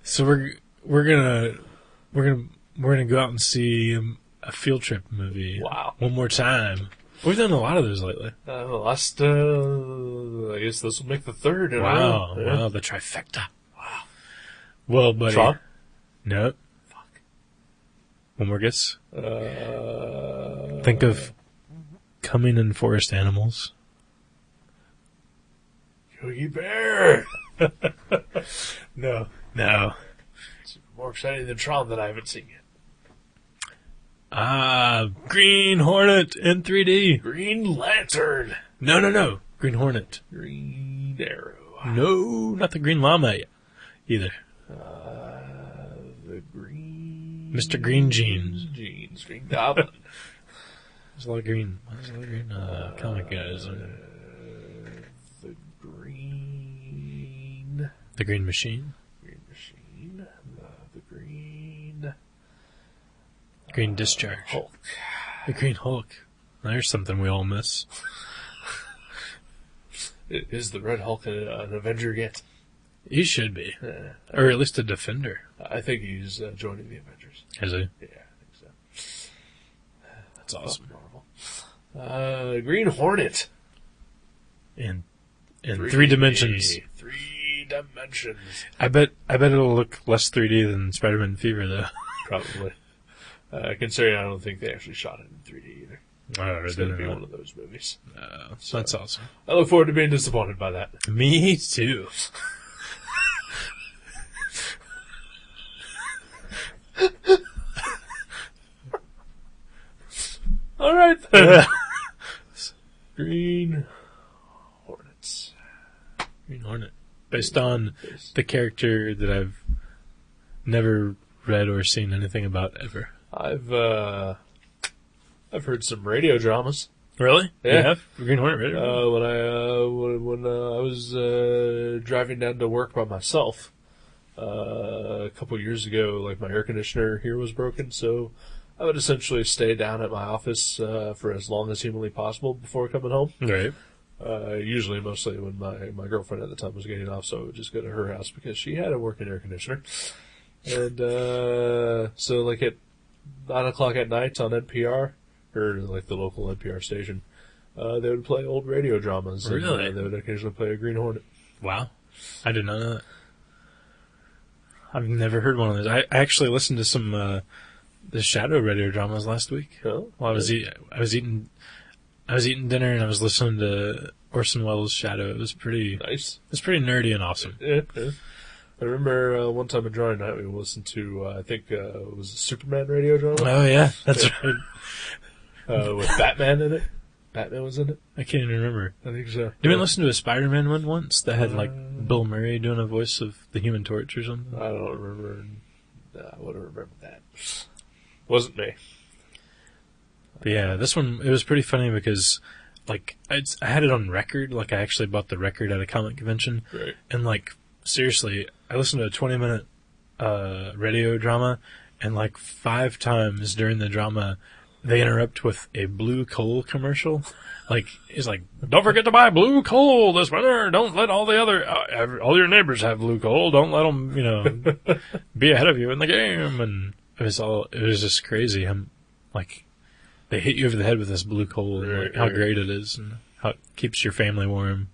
So we're gonna go out and see a field trip movie. Wow. One more time. We've done a lot of those lately. I guess this will make the third. Wow, the trifecta. Wow. Well, buddy. Tron? No. Fuck. One more guess. Think of Coming in Forest Animals. Yogi Bear! No. It's more exciting than Tron that I haven't seen yet. Green Hornet in 3D. Green Lantern! No. Green Hornet. Green Arrow. No, not the Green Llama either. The Green... Mr. Green Jeans. Green Goblin. There's a lot of green comic guys. The Green... The Green Machine. Green Machine. The Green... Green Discharge. Hulk. The Green Hulk. There's something we all miss. Is the Red Hulk an Avenger yet? He should be. Or at least a Defender. I think he's joining the Avengers. Is he? Yeah, I think so. That's awesome. Marvel. Green Hornet. In 3 dimensions. 3 dimensions. I bet it'll look less 3D than Spider-Man Fever, though. Probably. Considering I don't think they actually shot it in 3D either. It's going to be one of those movies. So that's awesome. I look forward to being disappointed by that. Me too. All right. Then. Green Hornets. Green Hornet. Based on the character that I've never read or seen anything about ever. I've heard some radio dramas. Really? Yeah. You have? Green Hornet Radio? When I was driving down to work by myself a couple years ago, like my air conditioner here was broken, so I would essentially stay down at my office for as long as humanly possible before coming home. Right. Usually, mostly when my girlfriend at the time was getting off, so I would just go to her house because she had a working air conditioner. And so, like at 9 o'clock at night on NPR, or like the local NPR station, they would play old radio dramas. Really? And, they would occasionally play a Green Hornet. Wow. I did not know that. I've never heard one of those. I actually listened to some the Shadow radio dramas last week. Oh, While I was eating dinner and I was listening to Orson Welles' Shadow. It was pretty nice. It was pretty nerdy and awesome. Yeah. I remember one time in drawing night we listened to I think it was a Superman radio drama. Oh yeah, that's right. With Batman in it. Batman was in it. I can't even remember. I think so. Did we listen to a Spider-Man one once that had like Bill Murray doing a voice of the Human Torch or something? I don't remember. I would have remembered that. Wasn't me. But yeah, this one, it was pretty funny because, like, I had it on record. Like, I actually bought the record at a comic convention. Right. And, like, seriously, I listened to a 20-minute radio drama, and, like, 5 times during the drama, they interrupt with a Blue Coal commercial. Like, it's like, don't forget to buy Blue Coal this winter. Don't let all the other, all your neighbors have Blue Coal. Don't let them, be ahead of you in the game. And it was just crazy. Like, they hit you over the head with this Blue Coal and like, how great it is and how it keeps your family warm.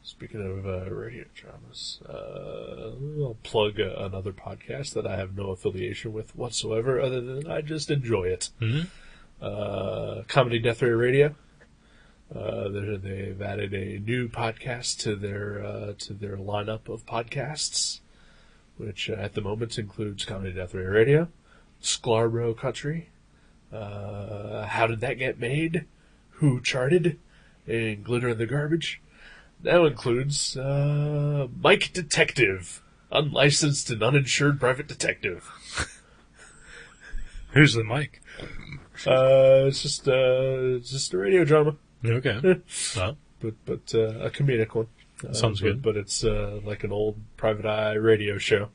Speaking of radio dramas, I'll plug another podcast that I have no affiliation with whatsoever, other than I just enjoy it. Mm-hmm. Comedy Death Ray Radio. They've added a new podcast to their lineup of podcasts, which at the moment includes Comedy Death Ray Radio, Scarborough Country, How Did That Get Made, Who Charted, and Glitter in the Garbage. Now includes Mike Detective, unlicensed and uninsured private detective. Who's the Mike? It's just a radio drama. Okay. Well, but a comedic one. Sounds good. But it's like an old private eye radio show.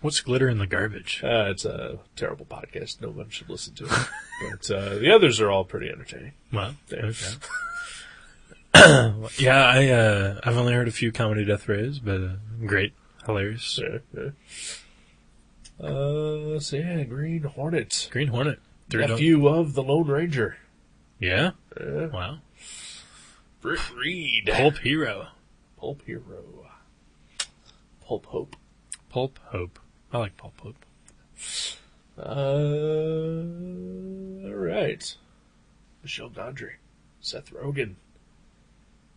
what's Glitter in the Garbage? It's a terrible podcast. No one should listen to it. But the others are all pretty entertaining. Well, Yeah. okay. Yeah, I've only heard a few Comedy Death Rays, but great, hilarious. Yeah. So yeah, Green Hornet. Green Hornet. Nephew of the Lone Ranger. Yeah? Yeah. Wow. Britt Reed. Pulp Hero. Pulp Hero. Pulp Hope. Pulp Hope. I like Pulp Hope. Alright. Michelle Gondry. Seth Rogen.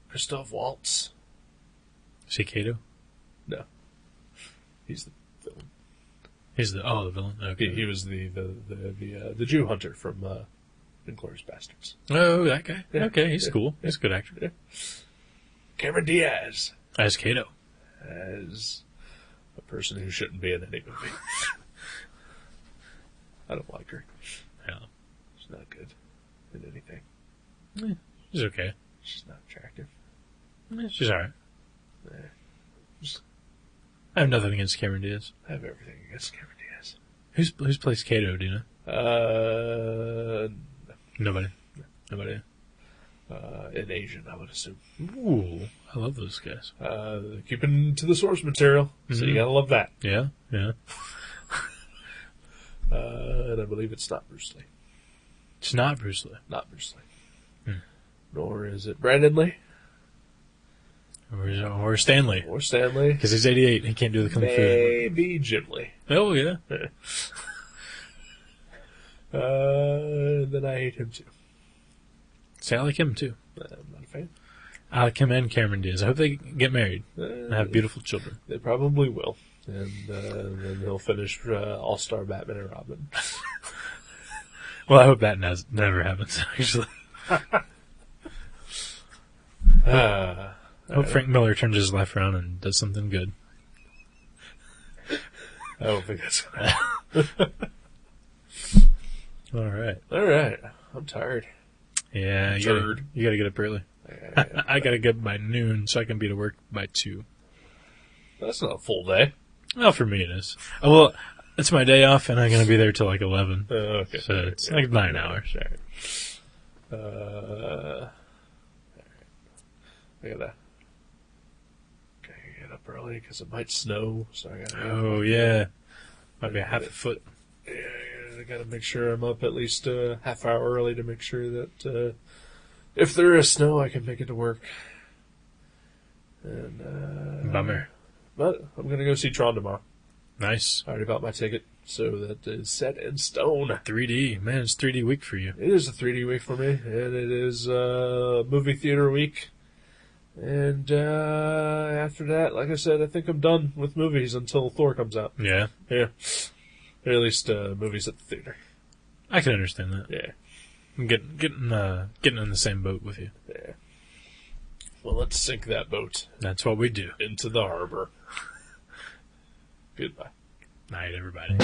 Christoph Waltz. Is he Kato? No. He's the villain. He's the villain. Okay. He was the Jew hunter from Inglourious Bastards. Oh, that guy. Yeah. Okay, he's Yeah. cool. He's a good actor. Yeah. Cameron Diaz As Kato. as a person who shouldn't be in any movie. I don't like her. Yeah. She's not good in anything. He's okay. She's not attractive. She's alright. Yeah. I have nothing against Cameron Diaz. I have everything against Cameron Diaz. Who's plays Kato, do you know? Nobody. Nobody. An Asian, I would assume. Ooh, I love those guys. Keeping to the source material, so you Mhm. gotta love that. Yeah, yeah. And I believe it's not Bruce Lee. It's not Bruce Lee. Not Bruce Lee. Hmm. Nor is it Brandon Lee. Or Stanley. Or Stanley. Because he's 88 and he can't do the Kung Fu. Maybe Jim Lee. Oh, yeah. Then I hate him too. See, I like him too. I'm not a fan. I like him and Cameron Diaz. I hope they get married and have beautiful children. They probably will. And then he'll finish All-Star Batman and Robin. Well, I hope that never happens, actually. I hope Frank Miller turns his life around and does something good. I don't think that's going to happen. All right. All right. I'm tired. Yeah, you gotta get up early. I gotta get up by noon so I can be to work by 2. That's not a full day. Well, for me it is. Well, it's my day off, and I'm gonna be there till like 11. Okay. So it's like 9 hours. I gotta get up early because it might snow. So I gotta. Oh yeah, might be a half a foot. Yeah, I gotta make sure I'm up at least a half hour early to make sure that if there is snow, I can make it to work. And Bummer. But I'm gonna go see Tron tomorrow. Nice. I already bought my ticket, so that is set in stone. 3D, man, it's 3D week for you. It is a 3D week for me, and it is movie theater week. And after that, like I said, I think I'm done with movies until Thor comes out. Yeah, Yeah. Or at least movies at the theater. I can understand that. Yeah. I'm getting in the same boat with you. Yeah. Well, let's sink that boat That's what we do. into the harbor. Goodbye. Night, everybody.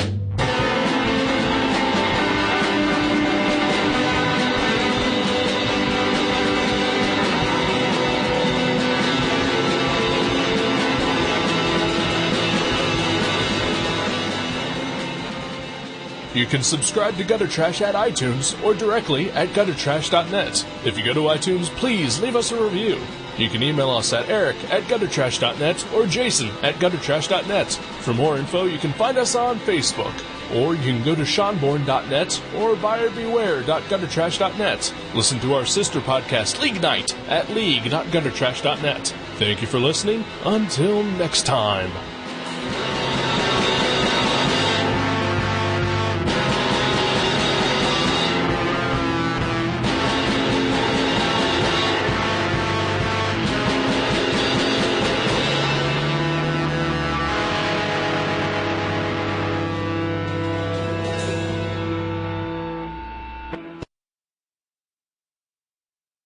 You can subscribe to Gutter Trash at iTunes or directly at guttertrash.net. If you go to iTunes, please leave us a review. You can email us at eric@guttertrash.net or jason@guttertrash.net. For more info, you can find us on Facebook, or you can go to seanborn.net or buyerbeware.guttertrash.net. Listen to our sister podcast, League Night, at league.guttertrash.net. Thank you for listening. Until next time.